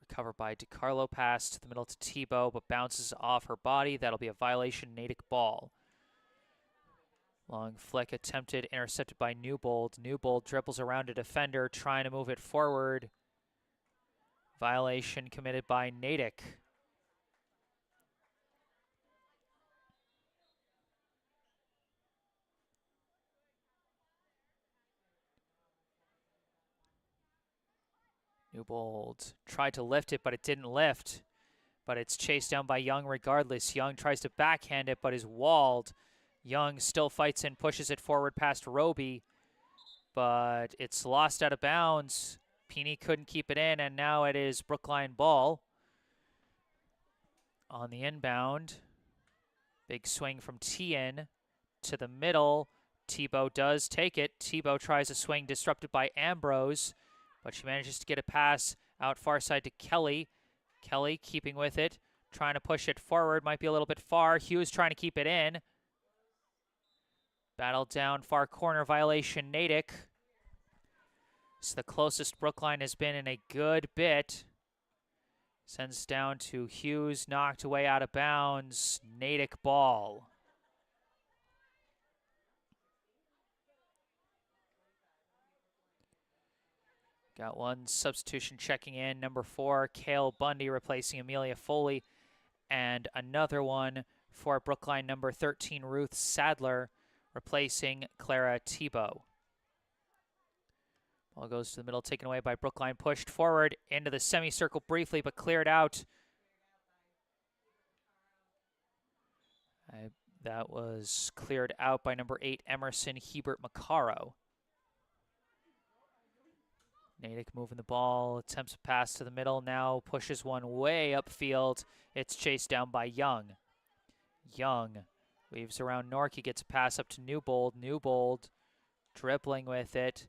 Recovered by DiCarlo, pass to the middle to Tebow, but bounces off her body. That'll be a violation, Natick ball. Long flick attempted, intercepted by Newbold. Newbold dribbles around a defender, trying to move it forward. Violation committed by Natick. Newbold tried to lift it, but it didn't lift. But it's chased down by Young regardless. Young tries to backhand it, but is walled. Young still fights and pushes it forward past Roby, but it's lost out of bounds. Peeney couldn't keep it in, and now it is Brookline ball. On the inbound, big swing from Tien to the middle. Tebow does take it. Tebow tries a swing disrupted by Ambrose, but she manages to get a pass out far side to Kelly. Kelly keeping with it, trying to push it forward. Might be a little bit far. Hughes trying to keep it in. Battle down far corner, violation Natick. It's the closest Brookline has been in a good bit. Sends down to Hughes, knocked away out of bounds. Natick ball. Got one substitution checking in. Number 4, Kale Bundy replacing Amelia Foley. And another one for Brookline, number 13, Ruth Sadler replacing Clara Tebow. Ball goes to the middle, taken away by Brookline. Pushed forward into the semicircle briefly, but cleared out. That was cleared out by number 8, Emerson Hebert Macaro. Natick moving the ball, attempts a pass to the middle, now pushes one way upfield. It's chased down by Young. Young weaves around Norkey, gets a pass up to Newbold. Newbold dribbling with it.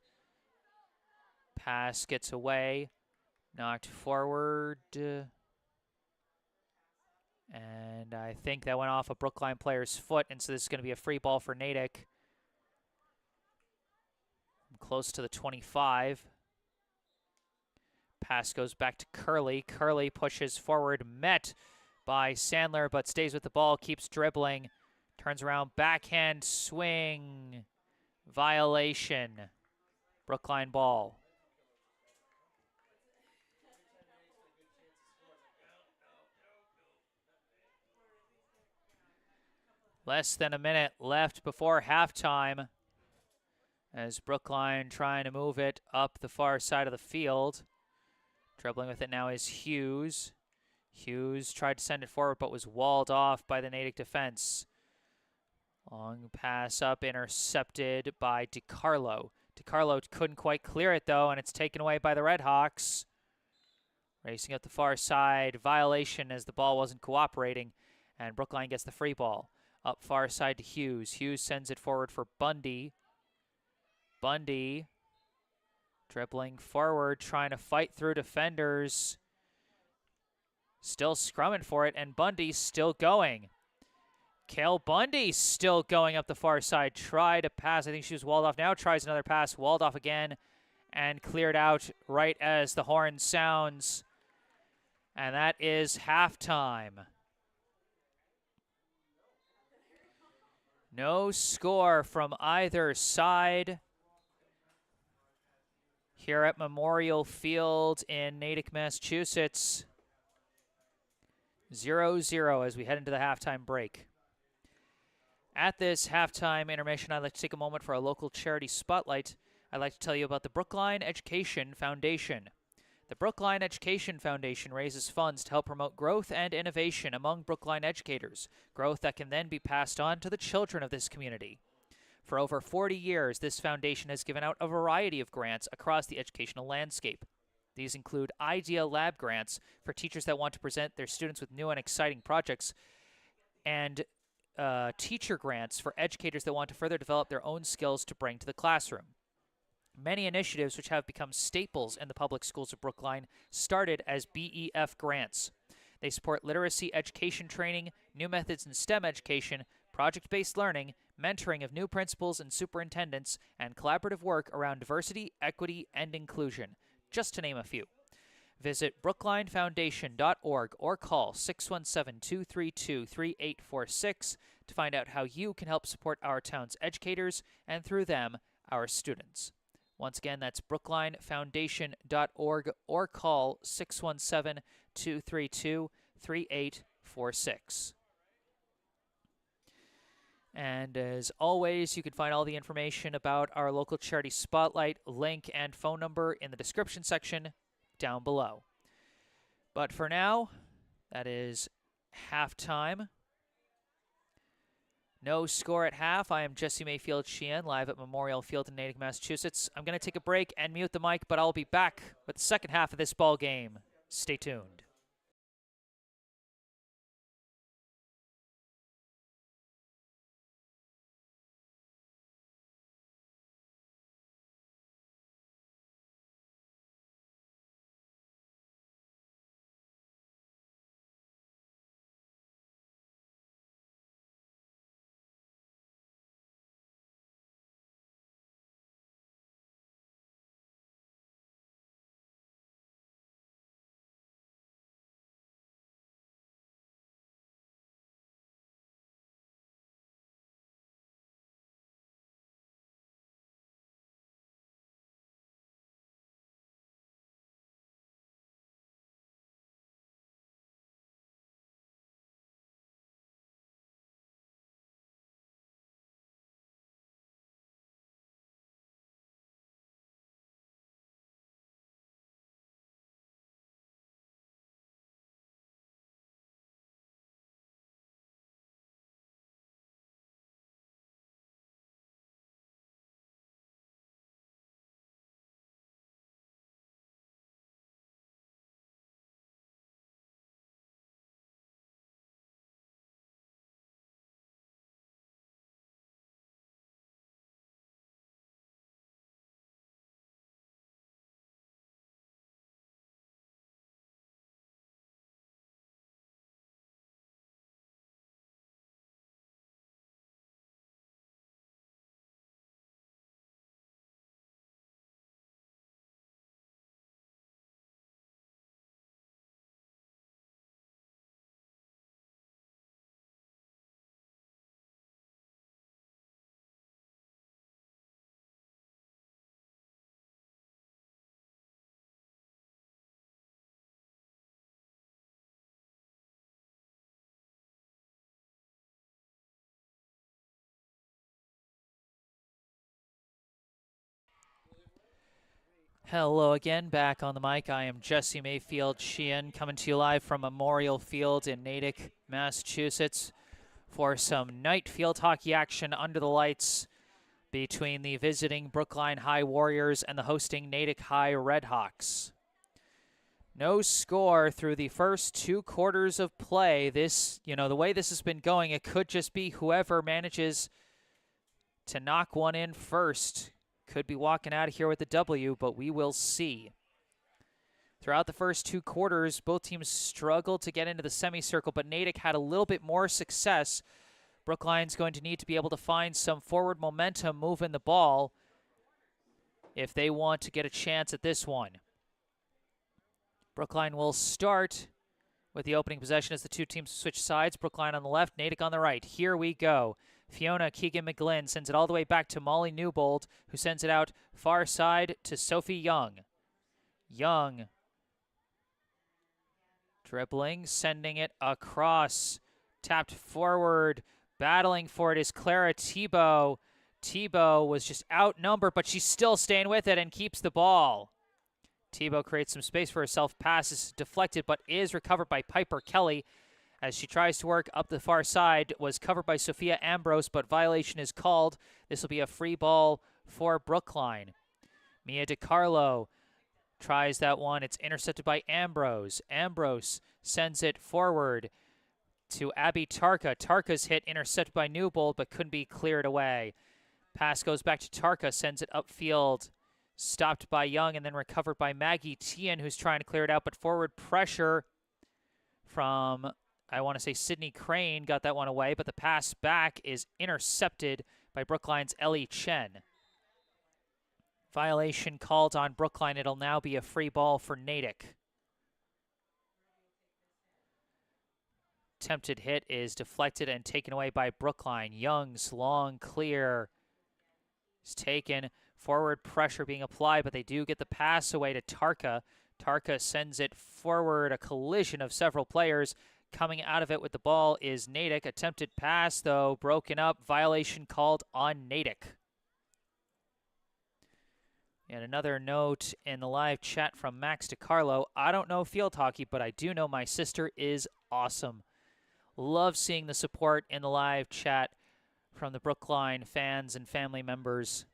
Pass gets away, knocked forward. And I think that went off a Brookline player's foot, and so this is going to be a free ball for Natick. Close to the 25. Pass goes back to Curley. Curley pushes forward, met by Sandler, but stays with the ball, keeps dribbling. Turns around, backhand swing. Violation. Brookline ball. Less than a minute left before halftime, as Brookline trying to move it up the far side of the field. Dribbling with it now is Hughes. Hughes tried to send it forward, but was walled off by the Natick defense. Long pass up, intercepted by DiCarlo. DiCarlo couldn't quite clear it, though, and it's taken away by the Redhawks. Racing up the far side, violation as the ball wasn't cooperating, and Brookline gets the free ball. Up far side to Hughes. Hughes sends it forward for Bundy. Bundy dribbling forward, trying to fight through defenders. Still scrumming for it, and Bundy's still going. Kale Bundy still going up the far side. Tried to pass. I think she was walled off. Now tries another pass. Walled off again and cleared out right as the horn sounds. And that is halftime. No score from either side here at Memorial Field in Natick, Massachusetts. 0-0 as we head into the halftime break. At this halftime intermission, I'd like to take a moment for a local charity spotlight. I'd like to tell you about the Brookline Education Foundation. The Brookline Education Foundation raises funds to help promote growth and innovation among Brookline educators, growth that can then be passed on to the children of this community. For over 40 years, this foundation has given out a variety of grants across the educational landscape. These include Idea Lab grants for teachers that want to present their students with new and exciting projects, and teacher grants for educators that want to further develop their own skills to bring to the classroom. Many initiatives which have become staples in the public schools of Brookline started as BEF grants. They support literacy education training, new methods in STEM education, project-based learning, mentoring of new principals and superintendents, and collaborative work around diversity, equity, and inclusion, just to name a few. Visit brooklinefoundation.org or call 617-232-3846 to find out how you can help support our town's educators and, through them, our students. Once again, that's brooklinefoundation.org or call 617-232-3846. And as always, you can find all the information about our local charity spotlight, link, and phone number in the description section down below. But for now, that is halftime. No score at half. I am Jesse Mayfield-Sheehan, live at Memorial Field in Natick, Massachusetts. I'm going to take a break and mute the mic, but I'll be back with the second half of this ball game. Stay tuned. Hello again, back on the mic. I am Jesse Mayfield-Sheehan, coming to you live from Memorial Field in Natick, Massachusetts, for some night field hockey action under the lights between the visiting Brookline High Warriors and the hosting Natick High Redhawks. No score through the first 2 quarters of play. This, the way this has been going, it could just be whoever manages to knock one in first could be walking out of here with the W, but we will see. Throughout the first 2 quarters, both teams struggled to get into the semicircle, but Natick had a little bit more success. Brookline's going to need to be able to find some forward momentum moving the ball if they want to get a chance at this one. Brookline will start with the opening possession as the two teams switch sides. Brookline on the left, Natick on the right. Here we go. Fiona Keegan-McGlynn sends it all the way back to Molly Newbold, who sends it out far side to Sophie Young. Young dribbling, sending it across. Tapped forward, battling for it is Clara Tebow. Tebow was just outnumbered, but she's still staying with it and keeps the ball. Tebow creates some space for herself, passes deflected, but is recovered by Piper Kelly as she tries to work up the far side. Was covered by Sophia Ambrose, but violation is called. This will be a free ball for Brookline. Mia DiCarlo tries that one. It's intercepted by Ambrose. Ambrose sends it forward to Abby Tarka. Tarka's hit intercepted by Newbold, but couldn't be cleared away. Pass goes back to Tarka, sends it upfield. Stopped by Young and then recovered by Maggie Tian, who's trying to clear it out, but forward pressure from, I want to say, Sydney Crane got that one away, but the pass back is intercepted by Brookline's Ellie Chen. Violation called on Brookline. It'll now be a free ball for Natick. Attempted hit is deflected and taken away by Brookline. Young's long clear is taken. Forward pressure being applied, but they do get the pass away to Tarka. Tarka sends it forward, a collision of several players. Coming out of it with the ball is Natick. Attempted pass, though, broken up. Violation called on Natick. And another note in the live chat from Max DiCarlo. I don't know field hockey, but I do know my sister is awesome. Love seeing the support in the live chat from the Brookline fans and family members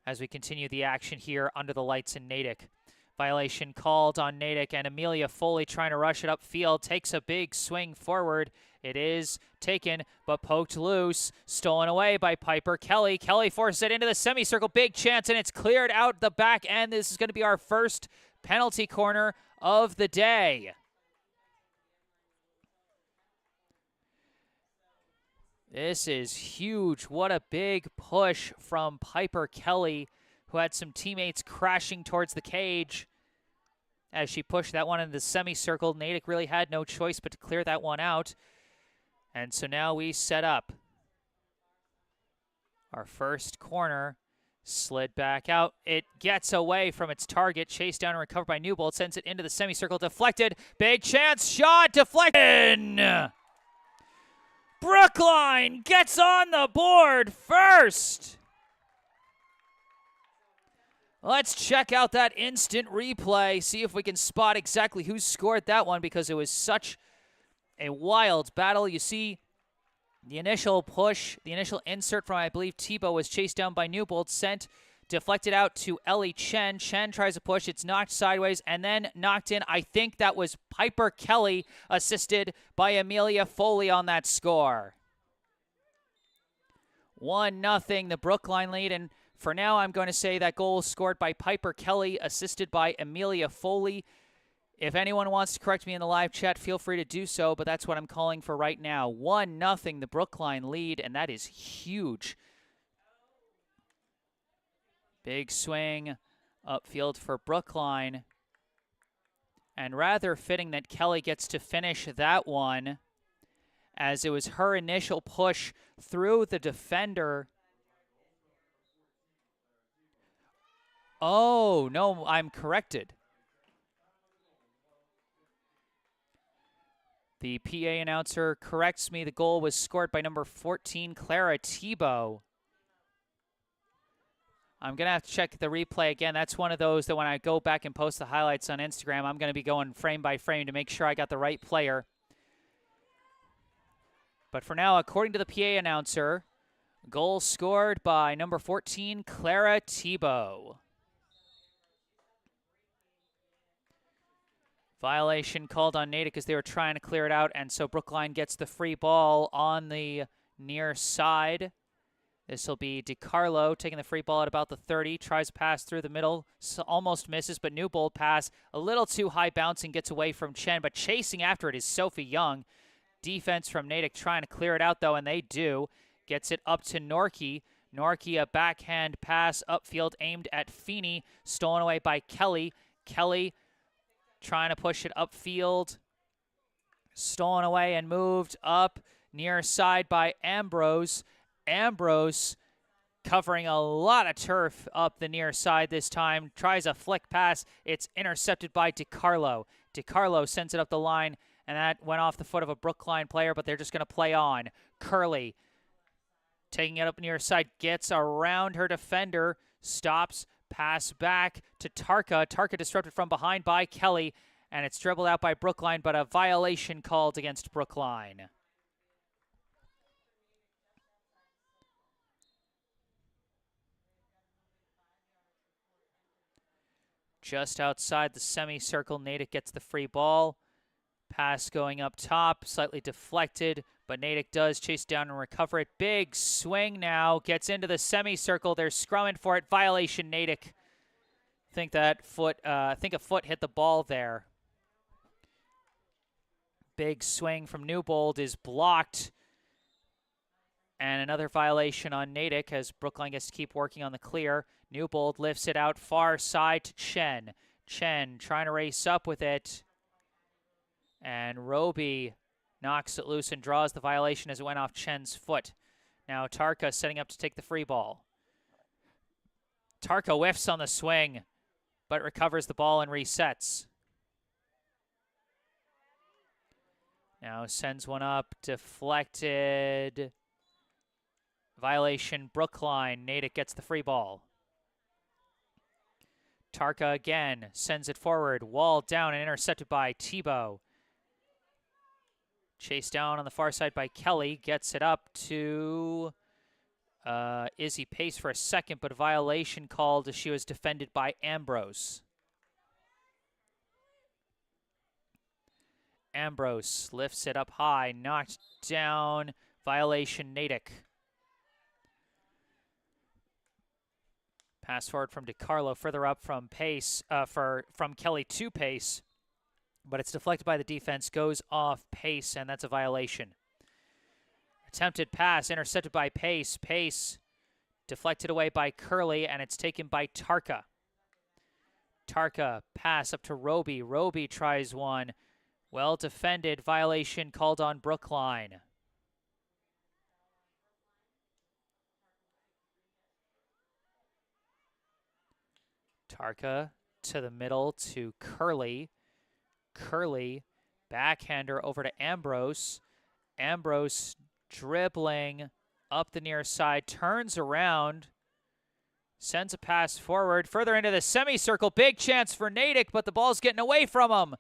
as we continue the action here under the lights in Natick. Violation called on Natick, and Amelia Foley trying to rush it upfield. Takes a big swing forward. It is taken, but poked loose. Stolen away by Piper Kelly. Kelly forces it into the semicircle. Big chance, and it's cleared out the back end. This is going to be our first penalty corner of the day. This is huge. What a big push from Piper Kelly, who had some teammates crashing towards the cage as she pushed that one into the semicircle. Natick really had no choice but to clear that one out. And so now we set up our first corner. Slid back out. It gets away from its target. Chased down and recovered by Newbold. Sends it into the semicircle. Deflected. Big chance. Shot. Deflected. Brookline gets on the board first. Let's check out that instant replay, see if we can spot exactly who scored that one, because it was such a wild battle. You see the initial push, the initial insert from, I believe, Tebow was chased down by Newbold, sent, deflected out to Ellie Chen. Chen tries to push, it's knocked sideways, and then knocked in. I think that was Piper Kelly, assisted by Amelia Foley on that score. 1-0, the Brookline lead, and for now, I'm going to say that goal was scored by Piper Kelly, assisted by Amelia Foley. If anyone wants to correct me in the live chat, feel free to do so, but that's what I'm calling for right now. 1-0, the Brookline lead, and that is huge. Big swing upfield for Brookline. And rather fitting that Kelly gets to finish that one, as it was her initial push through the defender. Oh, no, I'm corrected. The PA announcer corrects me. The goal was scored by number 14, Clara Tebow. I'm going to have to check the replay again. That's one of those that when I go back and post the highlights on Instagram, I'm going to be going frame by frame to make sure I got the right player. But for now, according to the PA announcer, goal scored by number 14, Clara Tebow. Violation called on Natick as they were trying to clear it out, and so Brookline gets the free ball on the near side. This will be DiCarlo taking the free ball at about the 30, tries to pass through the middle, so almost misses, but Newbold pass, a little too high bouncing, gets away from Chen, but chasing after it is Sophie Young. Defense from Natick trying to clear it out, though, and they do. Gets it up to Norkey. Norkey, a backhand pass upfield aimed at Feeney, stolen away by Kelly. Kelly trying to push it upfield, stolen away and moved up near side by Ambrose. Ambrose covering a lot of turf up the near side this time. Tries a flick pass. It's intercepted by DiCarlo. DiCarlo sends it up the line, and that went off the foot of a Brookline player, but they're just going to play on. Curley taking it up near side, gets around her defender, stops, pass back to Tarka. Tarka disrupted from behind by Kelly, and it's dribbled out by Brookline, but a violation called against Brookline. Just outside the semicircle, Natick gets the free ball. Pass going up top, slightly deflected, but Natick does chase down and recover it. Big swing now, gets into the semicircle. They're scrumming for it. Violation, Natick. I think a foot hit the ball there. Big swing from Newbold is blocked. And another violation on Natick as Brookline gets to keep working on the clear. Newbold lifts it out far side to Chen. Chen trying to race up with it. And Roby knocks it loose and draws the violation as it went off Chen's foot. Now Tarka setting up to take the free ball. Tarka whiffs on the swing, but recovers the ball and resets. Now sends one up, deflected. Violation, Brookline. Natick gets the free ball. Tarka again sends it forward. Walled down and intercepted by Tebow. Chased down on the far side by Kelly. Gets it up to Izzy Pace for a second, but a violation called as she was defended by Ambrose. Ambrose lifts it up high. Knocked down. Violation, Natick. Pass forward from DiCarlo, further up from Pace, from Kelly to Pace, but it's deflected by the defense, goes off Pace, and that's a violation. Attempted pass, intercepted by Pace. Pace deflected away by Curley, and it's taken by Tarka. Tarka pass up to Roby. Roby tries one. Well defended, violation called on Brookline. Tarka to the middle to Curley. Curley, backhander over to Ambrose. Ambrose dribbling up the near side, turns around, sends a pass forward, further into the semicircle. Big chance for Natick, but the ball's getting away from him.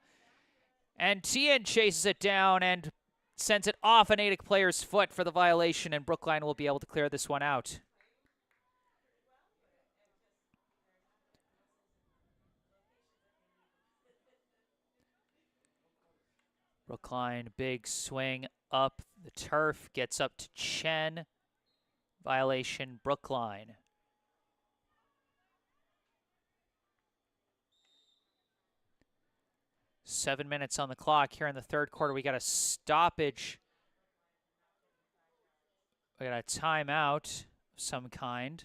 And Tien chases it down and sends it off a Natick player's foot for the violation, and Brookline will be able to clear this one out. Brookline, big swing up the turf, gets up to Chen. Violation, Brookline. Seven minutes on the clock here in the third quarter. We got a stoppage. We got a timeout of some kind.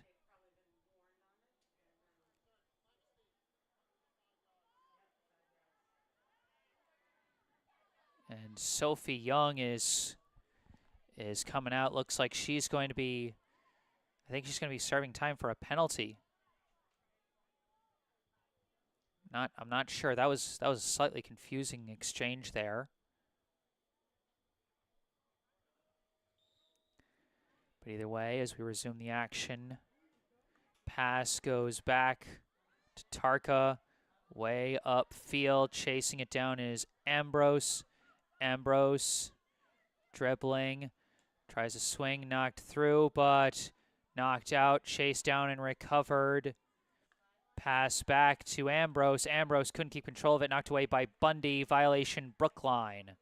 And Sophie Young is coming out. Looks like she's going to be, I think she's going to be serving time for a penalty. I'm not sure. That was a slightly confusing exchange there. But either way, as we resume the action, pass goes back to Tarka, way upfield. Chasing it down is Ambrose. Ambrose dribbling, tries a swing, knocked through, but knocked out, chased down and recovered. Pass back to Ambrose. Ambrose couldn't keep control of it. Knocked away by Bundy. Violation, Brookline.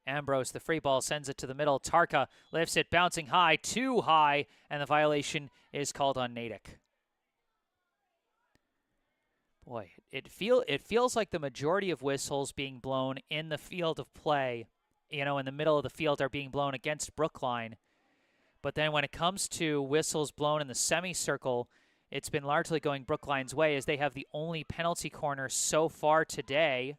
Ambrose, the free ball, sends it to the middle. Tarka lifts it, bouncing high, too high, and the violation is called on Natick. Boy, it feels like the majority of whistles being blown in the field of play, in the middle of the field, are being blown against Brookline. But then when it comes to whistles blown in the semicircle, it's been largely going Brookline's way, as they have the only penalty corner so far today.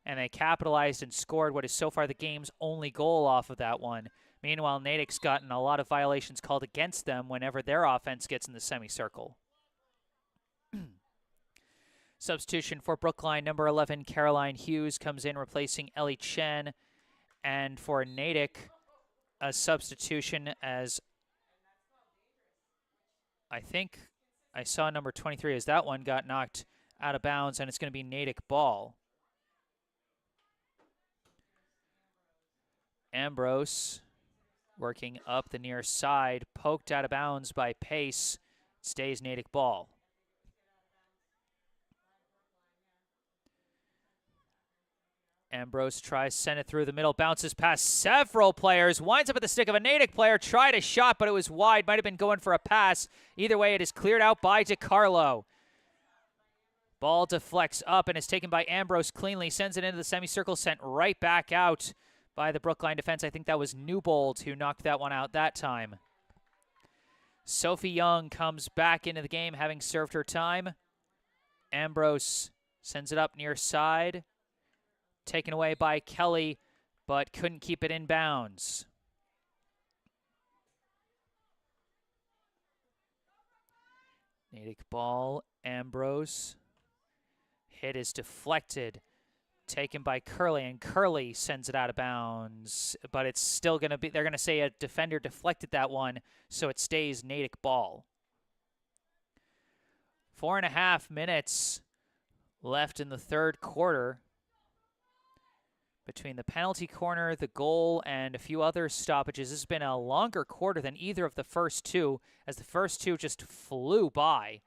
And they capitalized and scored what is so far the game's only goal off of that one. Meanwhile, Natick's gotten a lot of violations called against them whenever their offense gets in the semicircle. Substitution for Brookline, number 11, Caroline Hughes, comes in replacing Ellie Chen. And for Natick, a substitution as I think I saw number 23 as that one got knocked out of bounds, and it's going to be Natick ball. Ambrose working up the near side, poked out of bounds by Pace, stays Natick ball. Ambrose tries to send it through the middle, bounces past several players, winds up at the stick of a Natick player, tried a shot, but it was wide, might have been going for a pass. Either way, it is cleared out by DiCarlo. Ball deflects up and is taken by Ambrose cleanly, sends it into the semicircle, sent right back out by the Brookline defense. I think that was Newbold who knocked that one out that time. Sophie Young comes back into the game, having served her time. Ambrose sends it up near side. Taken away by Kelly, but couldn't keep it in bounds. Natick ball, Ambrose. Hit is deflected. Taken by Curley, and Curley sends it out of bounds. But it's still going to be, they're going to say a defender deflected that one, so it stays Natick ball. 4.5 minutes left in the third quarter. Between the penalty corner, the goal, and a few other stoppages, this has been a longer quarter than either of the first two, as the first two just flew by.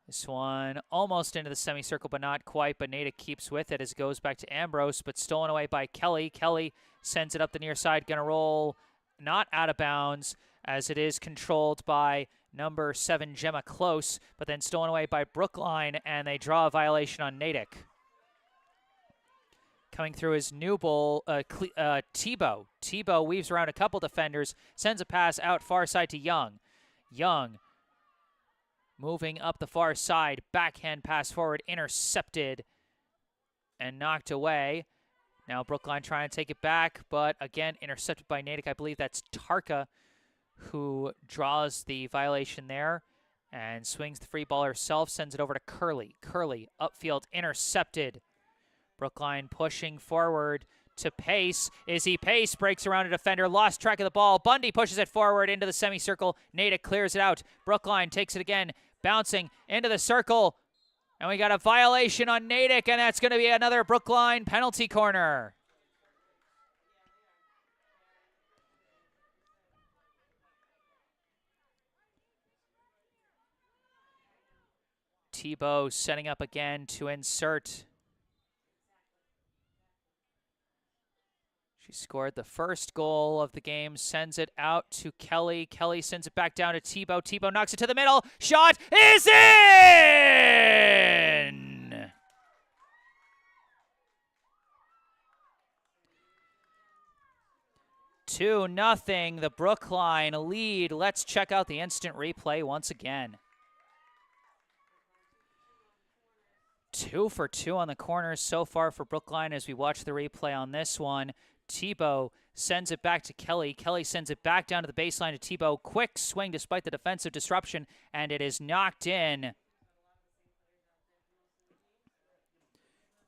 This one almost into the semicircle, but not quite, but Natick keeps with it as it goes back to Ambrose, but stolen away by Kelly. Kelly sends it up the near side, going to roll not out of bounds, as it is controlled by number 7, Gemma Close, but then stolen away by Brookline, and they draw a violation on Natick. Coming through his new ball, Tebow. Tebow weaves around a couple defenders, sends a pass out far side to Young. Young moving up the far side, backhand pass forward, intercepted and knocked away. Now Brookline trying to take it back, but again, intercepted by Natick. I believe that's Tarka who draws the violation there and swings the free ball herself, sends it over to Curley. Curley, upfield, intercepted. Brookline pushing forward to Pace. Izzy Pace breaks around a defender, lost track of the ball. Bundy pushes it forward into the semicircle. Natick clears it out. Brookline takes it again, bouncing into the circle. And we got a violation on Natick, and that's going to be another Brookline penalty corner. Tebow setting up again to insert. She scored the first goal of the game, sends it out to Kelly. Kelly sends it back down to Tebow. Tebow knocks it to the middle. Shot is in! 2-0, the Brookline lead. Let's check out the instant replay once again. 2 for 2 on the corners so far for Brookline as we watch the replay on this one. Tebow sends it back to Kelly. Kelly sends it back down to the baseline to Tebow. Quick swing despite the defensive disruption, and it is knocked in.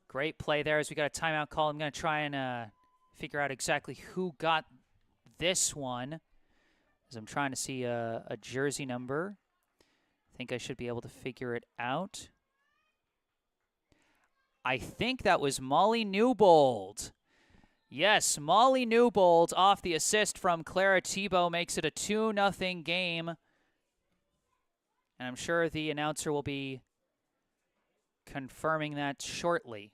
Great play there as we got a timeout call. I'm going to try and figure out exactly who got this one, as I'm trying to see a jersey number. I think I should be able to figure it out. I think that was Molly Newbold. Yes, Molly Newbold off the assist from Clara Tebow makes it a 2-0 game. And I'm sure the announcer will be confirming that shortly.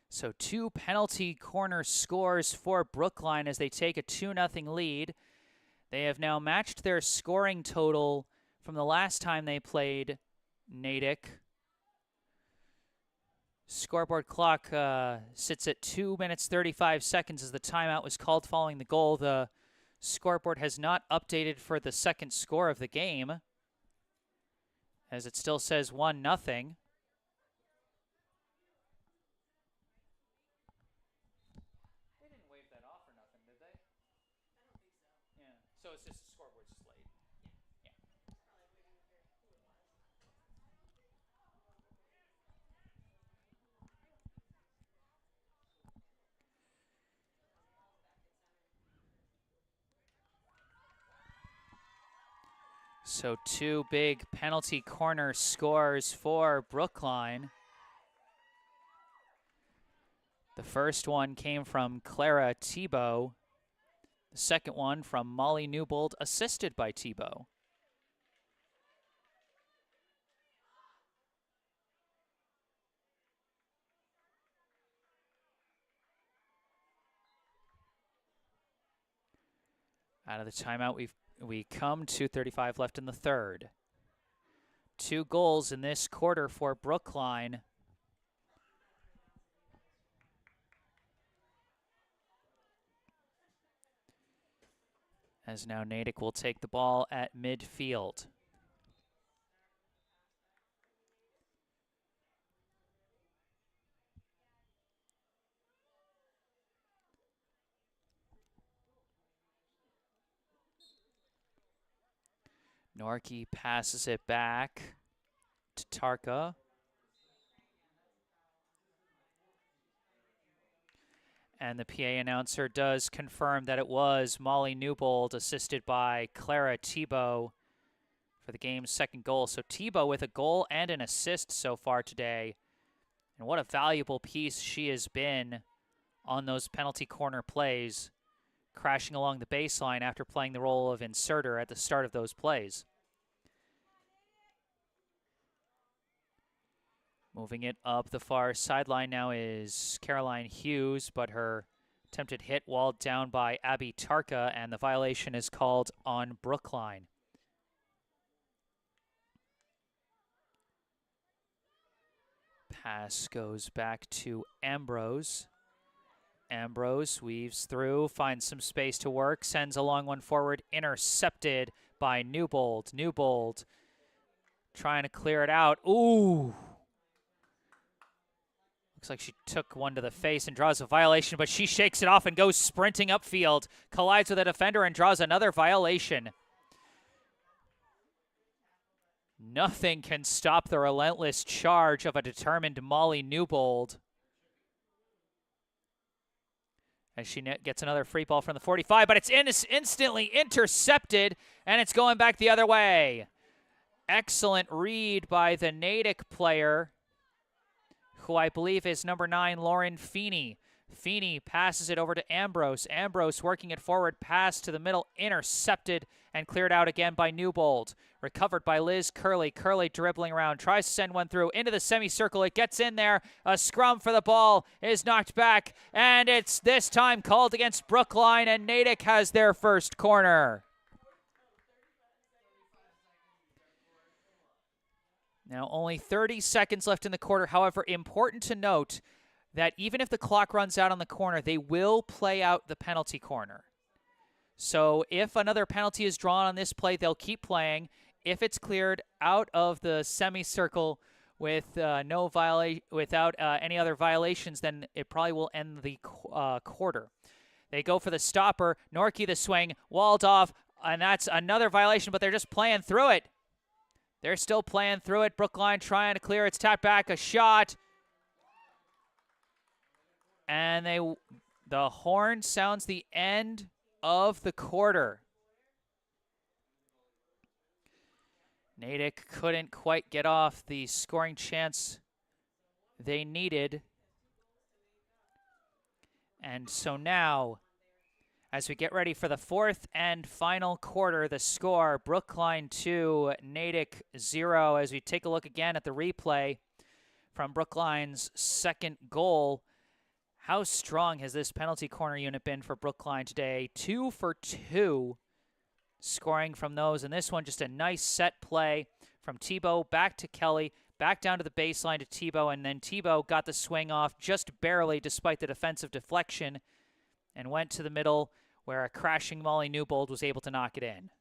So 2 penalty corner scores for Brookline as they take a 2-0 lead. They have now matched their scoring total from the last time they played Natick. Scoreboard clock sits at 2 minutes 35 seconds as the timeout was called following the goal. The scoreboard has not updated for the second score of the game, as it still says 1-0. So it's just the scoreboard's just late. Yeah. So 2 big penalty corner scores for Brookline. The first one came from Clara Tebow. The second one from Molly Newbold, assisted by Tebow. Out of the timeout, we come to 35 left in the third. 2 goals in this quarter for Brookline. As now Natick will take the ball at midfield. Norke passes it back to Tarka. And the PA announcer does confirm that it was Molly Newbold, assisted by Clara Tebow, for the game's second goal. So Tebow with a goal and an assist so far today. And what a valuable piece she has been on those penalty corner plays, crashing along the baseline after playing the role of inserter at the start of those plays. Moving it up the far sideline now is Caroline Hughes, but her attempted hit walled down by Abby Tarka, and the violation is called on Brookline. Pass goes back to Ambrose. Ambrose weaves through, finds some space to work, sends a long one forward, intercepted by Newbold. Newbold trying to clear it out. Ooh! Looks like she took one to the face and draws a violation, but she shakes it off and goes sprinting upfield, collides with a defender and draws another violation. Nothing can stop the relentless charge of a determined Molly Newbold. As she gets another free ball from the 45, but it's instantly intercepted, and it's going back the other way. Excellent read by the Natick player, who I believe is number 9, Lauren Feeney. Feeney passes it over to Ambrose. Ambrose working it forward, pass to the middle, intercepted and cleared out again by Newbold. Recovered by Liz Curley. Curley dribbling around, tries to send one through into the semicircle. It gets in there. A scrum for the ball is knocked back, and it's this time called against Brookline, and Natick has their first corner. Now only 30 seconds left in the quarter. However, important to note that even if the clock runs out on the corner, they will play out the penalty corner. So if another penalty is drawn on this play, they'll keep playing. If it's cleared out of the semicircle with without any other violations, then it probably will end the quarter. They go for the stopper. Norke the swing, walled off, and that's another violation, but they're just playing through it. They're still playing through it. Brookline trying to clear. It's tapped back, a shot. And the horn sounds the end of the quarter. Natick couldn't quite get off the scoring chance they needed. And so now As we get ready for the fourth and final quarter, the score, Brookline 2, Natick 0. As we take a look again at the replay from Brookline's second goal, how strong has this penalty corner unit been for Brookline today? 2 for 2 scoring from those. And this one, just a nice set play from Tebow back to Kelly, back down to the baseline to Tebow, and then Tebow got the swing off just barely despite the defensive deflection and went to the middle where a crashing Molly Newbold was able to knock it in.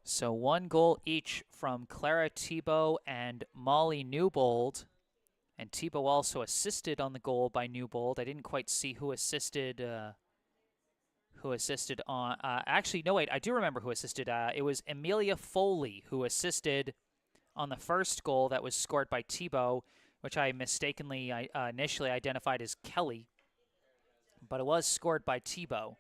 So 1 goal each from Clara Tebow and Molly Newbold. And Tebow also assisted on the goal by Newbold. I didn't quite see who assisted on. Actually, no, wait, I do remember who assisted. It was Amelia Foley who assisted on the first goal that was scored by Tebow, which I mistakenly initially identified as Kelly. But it was scored by Tebow.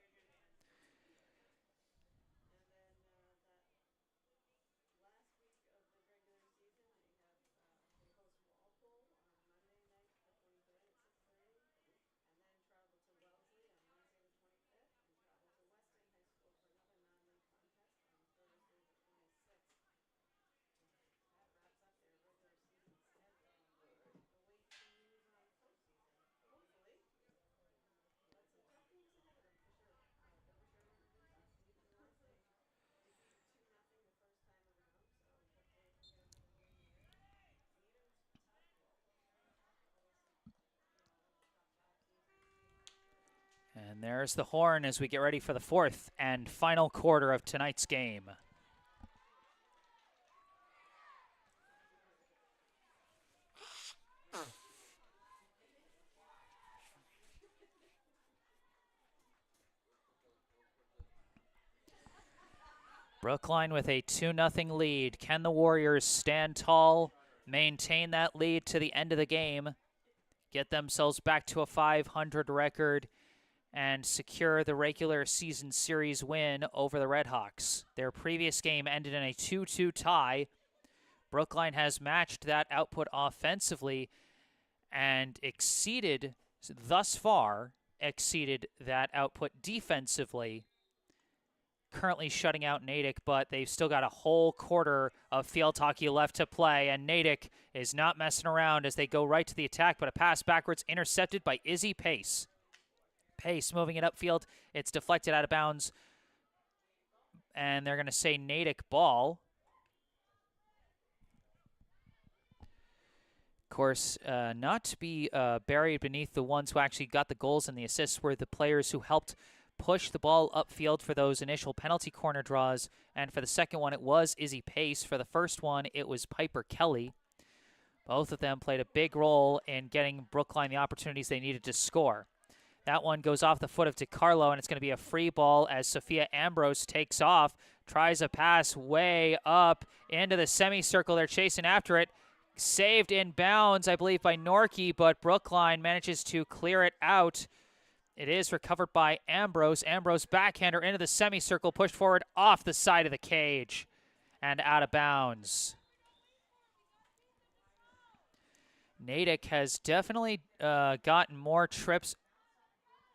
And there's the horn as we get ready for the fourth and final quarter of tonight's game. Brookline with a 2-0 lead. Can the Warriors stand tall, maintain that lead to the end of the game, get themselves back to a 500 record, and secure the regular season series win over the Redhawks? Their previous game ended in a 2-2 tie. Brookline has matched that output offensively and thus far exceeded that output defensively, currently shutting out Natick, but they've still got a whole quarter of field hockey left to play, and Natick is not messing around as they go right to the attack, but a pass backwards intercepted by Izzy Pace. Pace moving it upfield. It's deflected out of bounds, and they're going to say Natick ball. Of course, not to be buried beneath the ones who actually got the goals and the assists were the players who helped push the ball upfield for those initial penalty corner draws, and for the second one, it was Izzy Pace. For the first one, it was Piper Kelly. Both of them played a big role in getting Brookline the opportunities they needed to score. That one goes off the foot of DiCarlo, and it's going to be a free ball as Sophia Ambrose takes off, tries a pass way up into the semicircle. They're chasing after it. Saved in bounds, I believe, by Norkie, but Brookline manages to clear it out. It is recovered by Ambrose. Ambrose backhander into the semicircle, pushed forward off the side of the cage and out of bounds. Natick has definitely gotten more trips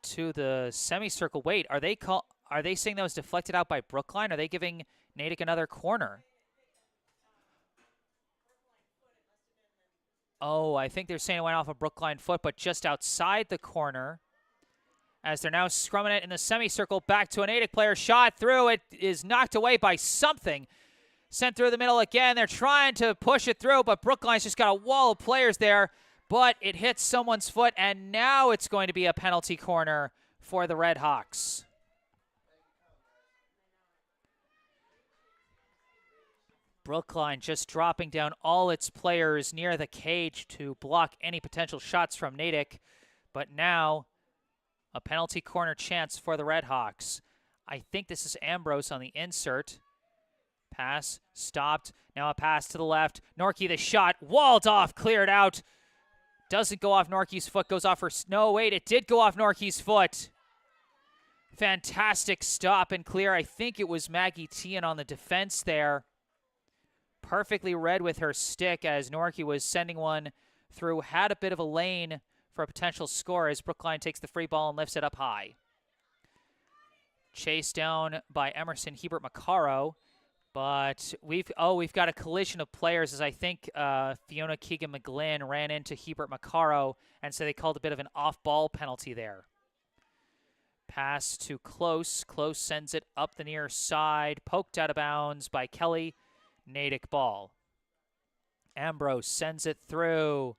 to the semicircle. Wait, are they saying that was deflected out by Brookline? Are they giving Natick another corner? Oh, I think they're saying it went off a Brookline foot, but just outside the corner. As they're now scrumming it in the semicircle, back to a Natick player. Shot through. It is knocked away by something. Sent through the middle again. They're trying to push it through, but Brookline's just got a wall of players there. But it hits someone's foot, and now it's going to be a penalty corner for the Redhawks. Brookline just dropping down all its players near the cage to block any potential shots from Natick. But now a penalty corner chance for the Redhawks. I think this is Ambrose on the insert. Pass stopped. Now a pass to the left. Norkie the shot. Walled off. Cleared out. Doesn't go off Norkie's foot. Goes off her. No, wait. It did go off Norkie's foot. Fantastic stop and clear. I think it was Maggie Tian on the defense there. Perfectly read with her stick as Norky was sending one through. Had a bit of a lane for a potential score as Brookline takes the free ball and lifts it up high. Chased down by Emerson Hebert Macaro. But we've got a collision of players as I think Fiona Keegan-McGlynn ran into Hebert Macaro, and so they called a bit of an off-ball penalty there. Pass to Close. Close sends it up the near side, poked out of bounds by Kelly. Natick ball. Ambrose sends it through.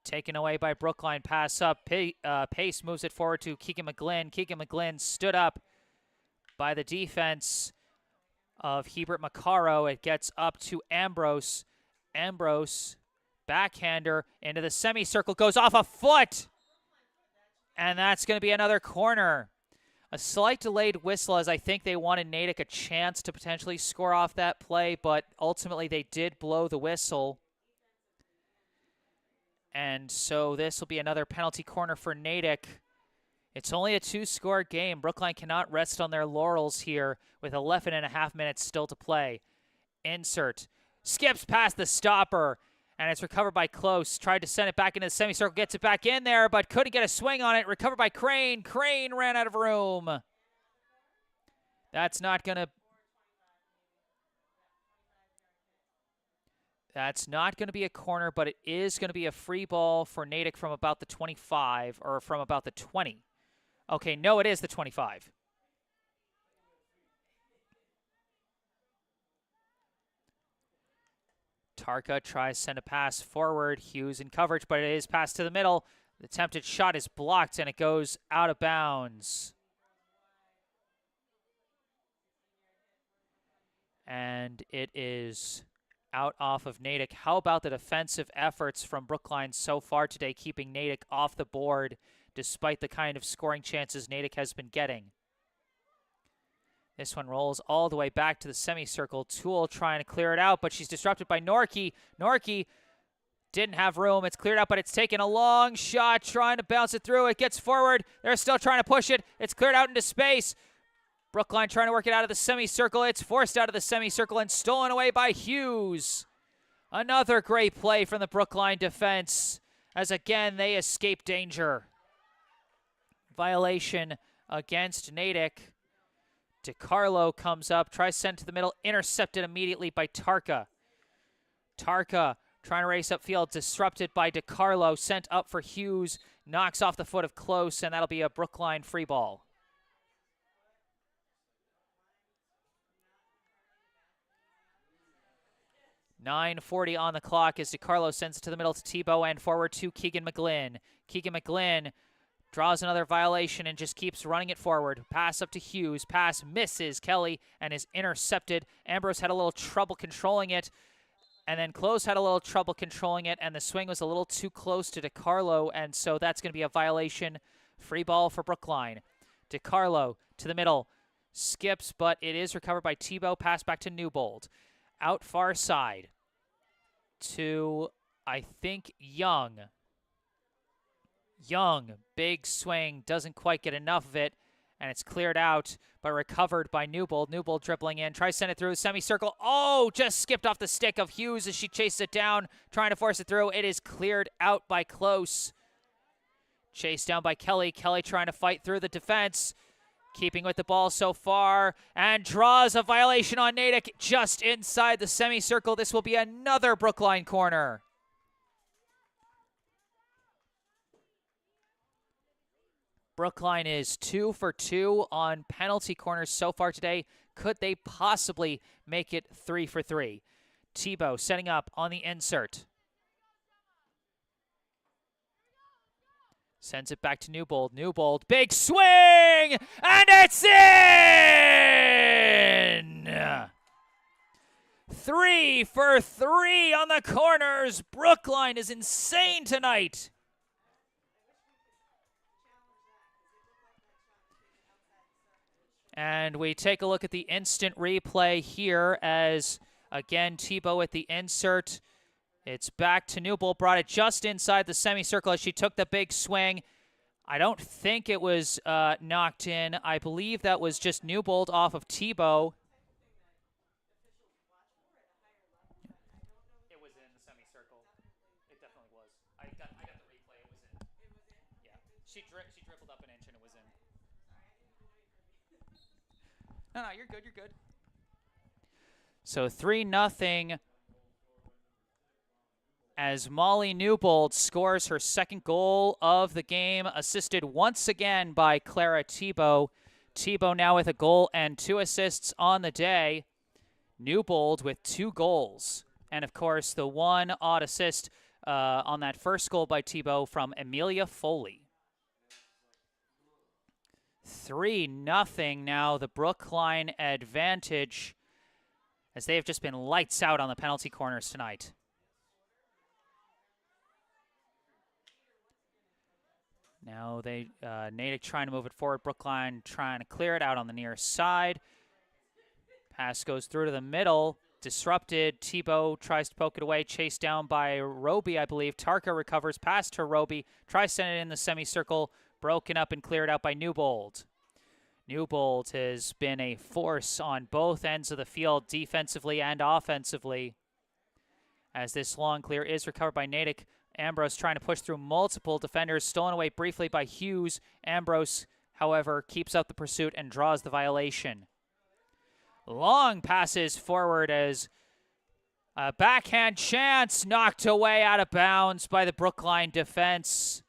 Taken away by Brookline. Pass up. Pace moves it forward to Keegan-McGlynn. Keegan-McGlynn stood up by the defense of Hebert Macaro. It gets up to Ambrose. Ambrose, backhander into the semicircle, goes off a foot. And that's going to be another corner. A slight delayed whistle as I think they wanted Natick a chance to potentially score off that play, but ultimately they did blow the whistle. And so this will be another penalty corner for Natick. It's only a 2-score game. Brookline cannot rest on their laurels here with 11.5 minutes still to play. Insert. Skips past the stopper, and it's recovered by Close. Tried to send it back into the semicircle, gets it back in there, but couldn't get a swing on it. Recovered by Crane. Crane ran out of room. That's not going to be a corner, but it is going to be a free ball for Natick from about the 25, or from about the 20. Okay, no, it is the 25. Tarka tries to send a pass forward. Hughes in coverage, but it is passed to the middle. The attempted shot is blocked, and it goes out of bounds. And it is out off of Natick. How about the defensive efforts from Brookline so far today, keeping Natick off the board despite the kind of scoring chances Natick has been getting? This one rolls all the way back to the semicircle. Toole trying to clear it out, but she's disrupted by Norky. Norky didn't have room. It's cleared out, but it's taken a long shot, trying to bounce it through. It gets forward. They're still trying to push it. It's cleared out into space. Brookline trying to work it out of the semicircle. It's forced out of the semicircle and stolen away by Hughes. Another great play from the Brookline defense, as again they escape danger. Violation against Natick. DiCarlo comes up, tries to send to the middle, intercepted immediately by Tarka. Tarka trying to race upfield, disrupted by DiCarlo, sent up for Hughes, knocks off the foot of Close, and that'll be a Brookline free ball. .9:40 on the clock as DiCarlo sends it to the middle to Tebow and forward to Keegan-McGlynn. Keegan-McGlynn draws another violation and just keeps running it forward. Pass up to Hughes. Pass misses Kelly and is intercepted. Ambrose had a little trouble controlling it. And then Close had a little trouble controlling it. And the swing was a little too close to DiCarlo. And so that's going to be a violation. Free ball for Brookline. DiCarlo to the middle. Skips, but it is recovered by Tebow. Pass back to Newbold. Out far side to, I think, Young. Young, big swing, doesn't quite get enough of it, and it's cleared out, but recovered by Newbold. Newbold dribbling in, tries to send it through the semicircle. Oh, just skipped off the stick of Hughes as she chases it down, trying to force it through. It is cleared out by Close. Chased down by Kelly. Kelly trying to fight through the defense, keeping with the ball so far, and draws a violation on Natick just inside the semicircle. This will be another Brookline corner. Brookline is 2 for 2 on penalty corners so far today. Could they possibly make it 3 for 3? Tebow setting up on the insert. Sends it back to Newbold. Newbold, big swing! And it's in! 3 for 3 on the corners. Brookline is insane tonight. And we take a look at the instant replay here as, again, Tebow at the insert. It's back to Newbold, brought it just inside the semicircle as she took the big swing. I don't think it was knocked in. I believe that was just Newbold off of Tebow. It was in the semicircle. It definitely was. I got the replay. It was in. Yeah. She dribbled up an inch and it was in. No, you're good. You're good. So 3-0 as Molly Newbold scores her second goal of the game, assisted once again by Clara Tebow. Tebow now with a goal and 2 assists on the day. Newbold with 2 goals. And, of course, the 1 odd assist on that first goal by Tebow from Amelia Foley. 3-0 now, the Brookline advantage, as they have just been lights out on the penalty corners tonight. Now Natick trying to move it forward. Brookline trying to clear it out on the near side. Pass goes through to the middle. Disrupted. Tebow tries to poke it away. Chased down by Roby, I believe. Tarka recovers past her. Roby tries to send it in the semicircle. Broken up and cleared out by Newbold. Newbold has been a force on both ends of the field, defensively and offensively. As this long clear is recovered by Natick. Ambrose trying to push through multiple defenders, stolen away briefly by Hughes. Ambrose, however, keeps up the pursuit and draws the violation. Long passes forward as a backhand chance knocked away out of bounds by the Brookline defense.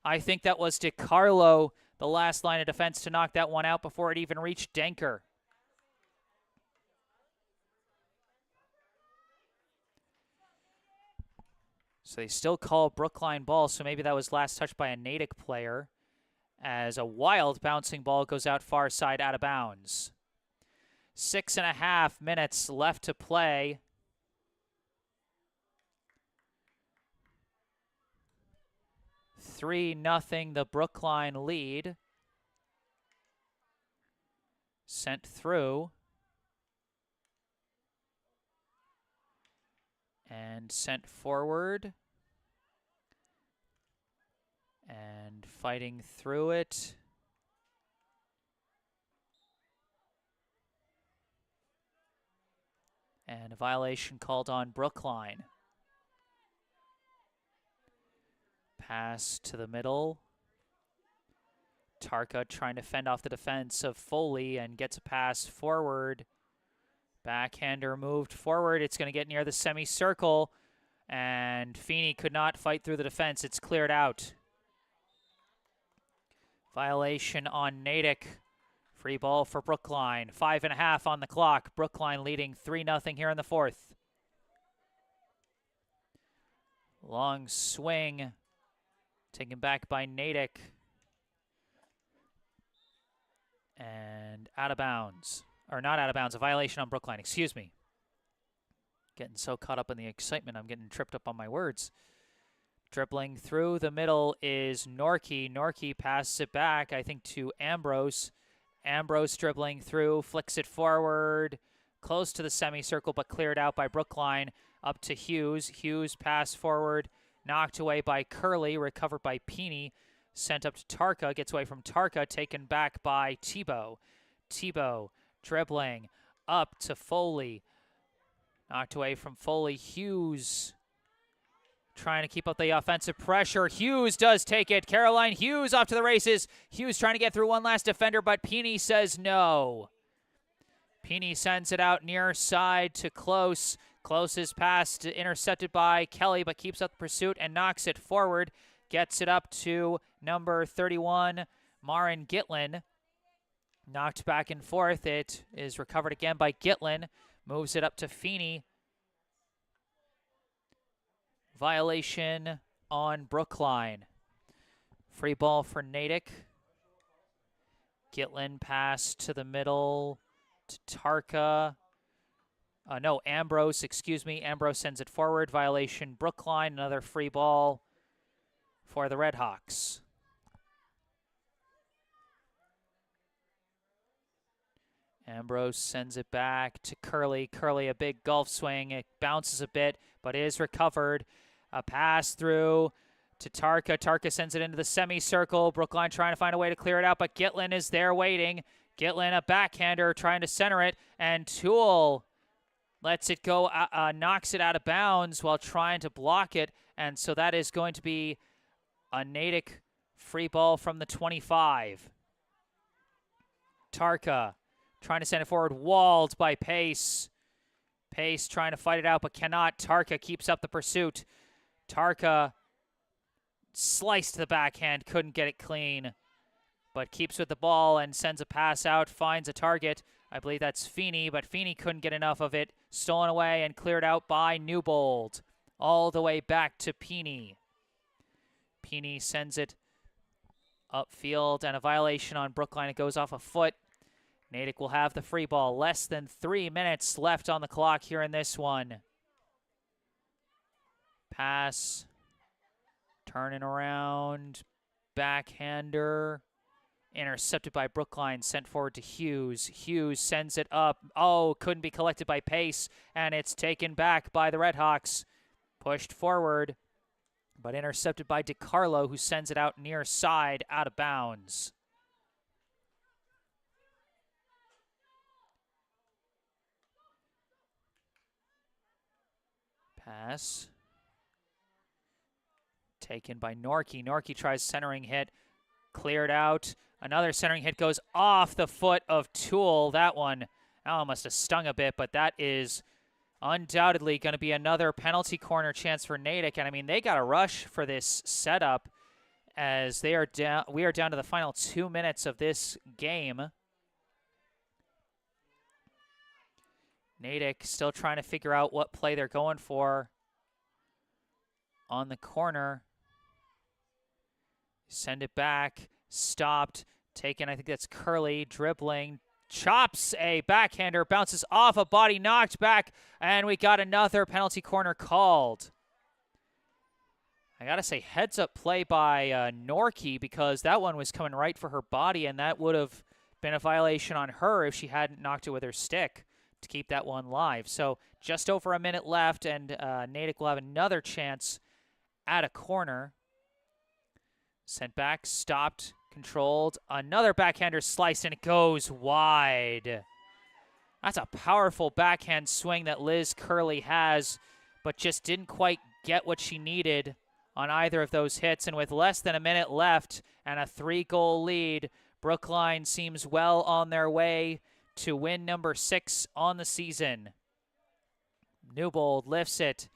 I think that was DiCarlo, the last line of defense, to knock that one out before it even reached Denker. So they still call Brookline ball, so maybe that was last touched by a Natick player, as a wild bouncing ball goes out far side out of bounds. 6.5 minutes left to play. (3-0) the Brookline lead. Sent through. And sent forward. And fighting through it. And a violation called on Brookline. Pass to the middle. Tarka trying to fend off the defense of Foley and gets a pass forward. Backhander moved forward. It's going to get near the semicircle. And Feeney could not fight through the defense. It's cleared out. Violation on Natick. Free ball for Brookline. 5.5 on the clock. Brookline leading 3-0 here in the fourth. Long swing. Taken back by Natick. And out of bounds. Or not out of bounds. A violation on Brookline. Excuse me. Getting so caught up in the excitement, I'm getting tripped up on my words. Dribbling through the middle is Norkey. Norkey passes it back, I think, to Ambrose. Ambrose dribbling through, flicks it forward, close to the semicircle, but cleared out by Brookline. Up to Hughes. Hughes pass forward, knocked away by Curley, recovered by Peeney. Sent up to Tarka, gets away from Tarka, taken back by Tebow. Tebow dribbling up to Foley. Knocked away from Foley. Hughes trying to keep up the offensive pressure. Hughes does take it. Caroline Hughes off to the races. Hughes trying to get through one last defender, but Peeney says no. Peeney sends it out near side to Close. Close's pass intercepted by Kelly, but keeps up the pursuit and knocks it forward. Gets it up to number 31, Marin Gitlin. Knocked back and forth. It is recovered again by Gitlin. Moves it up to Feeney. Violation on Brookline. Free ball for Natick. Gitlin pass to the middle to Tarka. No, Ambrose, excuse me. Ambrose sends it forward. Violation Brookline. Another free ball for the Redhawks. Ambrose sends it back to Curley. Curley, a big golf swing. It bounces a bit, but is recovered. A pass through to Tarka. Tarka sends it into the semicircle. Brookline trying to find a way to clear it out, but Gitlin is there waiting. Gitlin, a backhander, trying to center it, and Toole lets it go, knocks it out of bounds while trying to block it, and so that is going to be a Natick free ball from the 25. Tarka trying to send it forward, walled by Pace. Pace trying to fight it out, but cannot. Tarka keeps up the pursuit. Tarka sliced the backhand, couldn't get it clean, but keeps with the ball and sends a pass out, finds a target. I believe that's Feeney, but Feeney couldn't get enough of it. Stolen away and cleared out by Newbold. All the way back to Peeney. Peeney sends it upfield, and a violation on Brookline. It goes off a foot. Natick will have the free ball. Less than 3 minutes left on the clock here in this one. Pass. Turning around. Backhander. Intercepted by Brookline, sent forward to Hughes. Hughes sends it up. Oh, couldn't be collected by Pace, and it's taken back by the Redhawks. Pushed forward, but intercepted by DiCarlo, who sends it out near side, out of bounds. Pass. Taken by Norkey. Norkey tries centering hit. Cleared out. Another centering hit goes off the foot of Toole. That one must have stung a bit, but that is undoubtedly going to be another penalty corner chance for Natick. And I mean, they got a rush for this setup as they are down. We are down to the final 2 minutes of this game. Natick still trying to figure out what play they're going for on the corner. Send it back. Stopped. Taken. I think that's Curley. Dribbling. Chops a backhander. Bounces off a body. Knocked back. And we got another penalty corner called. I got to say, heads-up play by Norkey, because that one was coming right for her body, and that would have been a violation on her if she hadn't knocked it with her stick to keep that one live. So just over a minute left, and Natick will have another chance at a corner. Sent back, stopped, controlled. Another backhander slice, and it goes wide. That's a powerful backhand swing that Liz Curley has, but just didn't quite get what she needed on either of those hits. And with less than a minute left and a 3-goal lead, Brookline seems well on their way to win number 6 on the season. Newbold lifts it,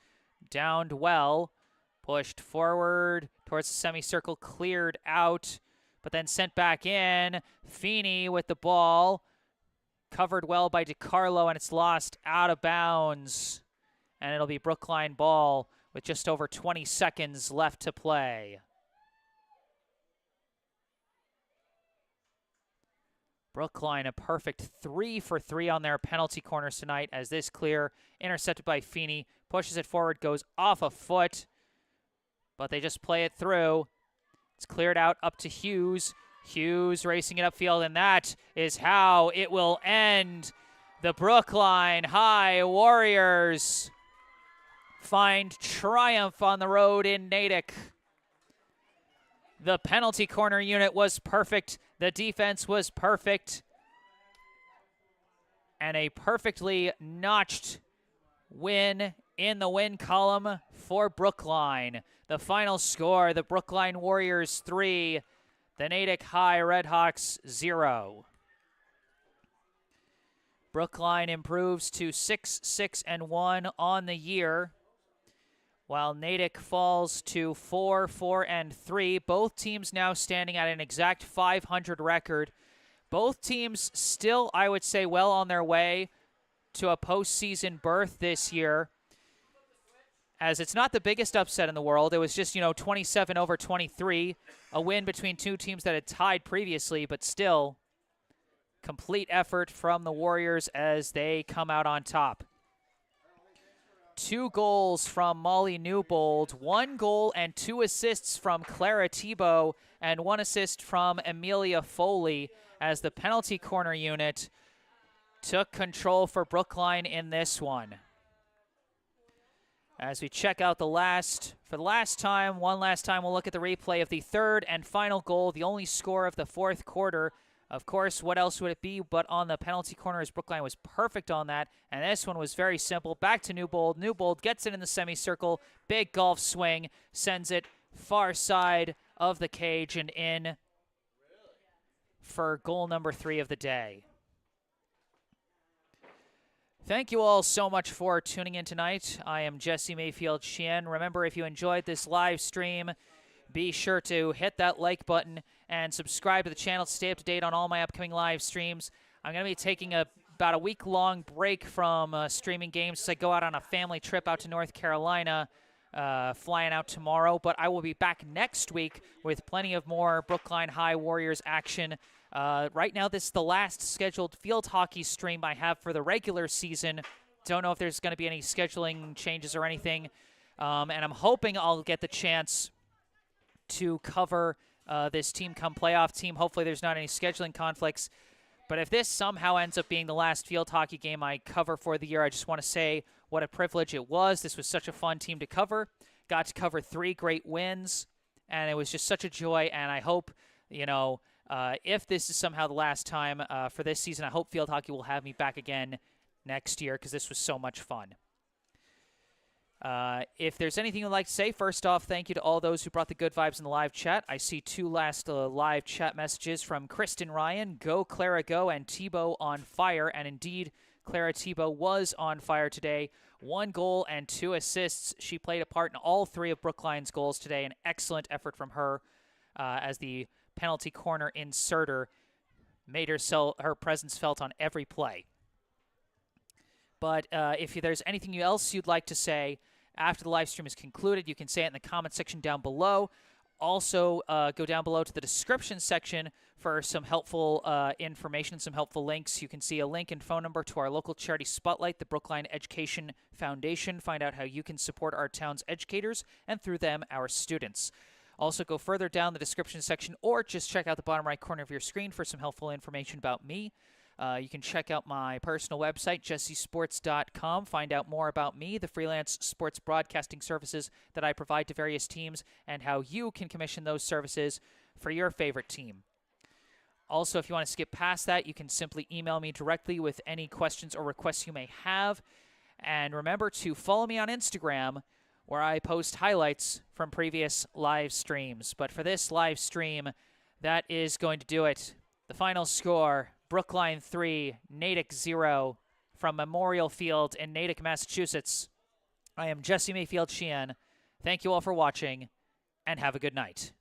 downed well, pushed forward towards the semicircle, cleared out, but then sent back in. Feeney with the ball, covered well by DiCarlo, and it's lost out of bounds. And it'll be Brookline ball with just over 20 seconds left to play. Brookline a perfect 3 for 3 on their penalty corners tonight, as this clear, intercepted by Feeney, pushes it forward, goes off a foot, but they just play it through. It's cleared out up to Hughes. Hughes racing it upfield, and that is how it will end. The Brookline High Warriors find triumph on the road in Natick. The penalty corner unit was perfect. The defense was perfect. And a perfectly notched win in the win column for Brookline. The final score, the Brookline Warriors 3, the Natick High Redhawks 0. Brookline improves to 6-6-1 on the year, while Natick falls to 4-4-3. Both teams now standing at an exact 500 record. Both teams still, I would say, well on their way to a postseason berth this year, as it's not the biggest upset in the world. It was just, 27-23, a win between two teams that had tied previously, but still complete effort from the Warriors as they come out on top. 2 goals from Molly Newbold, 1 goal and 2 assists from Clara Thibault, and 1 assist from Amelia Foley, as the penalty corner unit took control for Brookline in this one. As we check out for the last time, one last time, we'll look at the replay of the third and final goal, the only score of the fourth quarter. Of course, what else would it be but on the penalty corner, as Brookline was perfect on that. And this one was very simple. Back to Newbold. Newbold gets it in the semicircle. Big golf swing. Sends it far side of the cage and in for goal number 3 of the day. Thank you all so much for tuning in tonight. I am Jesse Mayfield-Sheehan. Remember, if you enjoyed this live stream, be sure to hit that like button and subscribe to the channel to stay up to date on all my upcoming live streams. I'm going to be taking about a week-long break from streaming games as I go out on a family trip out to North Carolina, flying out tomorrow. But I will be back next week with plenty of more Brookline High Warriors action. Right now, this is the last scheduled field hockey stream I have for the regular season. Don't know if there's going to be any scheduling changes or anything. And I'm hoping I'll get the chance to cover this team come playoff team. Hopefully there's not any scheduling conflicts. But if this somehow ends up being the last field hockey game I cover for the year, I just want to say what a privilege it was. This was such a fun team to cover. Got to cover 3 great wins, and it was just such a joy. And I hope, if this is somehow the last time for this season, I hope field hockey will have me back again next year because this was so much fun. If there's anything you'd like to say, first off, thank you to all those who brought the good vibes in the live chat. I see 2 last live chat messages from Kristen Ryan, Go Clara Go, and Tebow on fire. And indeed, Clara Tebow was on fire today. 1 goal and 2 assists. She played a part in all 3 of Brookline's goals today. An excellent effort from her as the penalty corner inserter made her presence felt on every play. But if there's anything else you'd like to say after the live stream is concluded, you can say it in the comment section down below. Also, go down below to the description section for some helpful information, some helpful links. You can see a link and phone number to our local charity spotlight, the Brookline Education Foundation. Find out how you can support our town's educators and through them, our students. Also, go further down the description section or just check out the bottom right corner of your screen for some helpful information about me. You can check out my personal website, jessesports.com, find out more about me, the freelance sports broadcasting services that I provide to various teams, and how you can commission those services for your favorite team. Also, if you want to skip past that, you can simply email me directly with any questions or requests you may have. And remember to follow me on Instagram, where I post highlights from previous live streams. But for this live stream, that is going to do it. The final score, Brookline 3, Natick 0 from Memorial Field in Natick, Massachusetts. I am Jesse Mayfield-Sheehan. Thank you all for watching, and have a good night.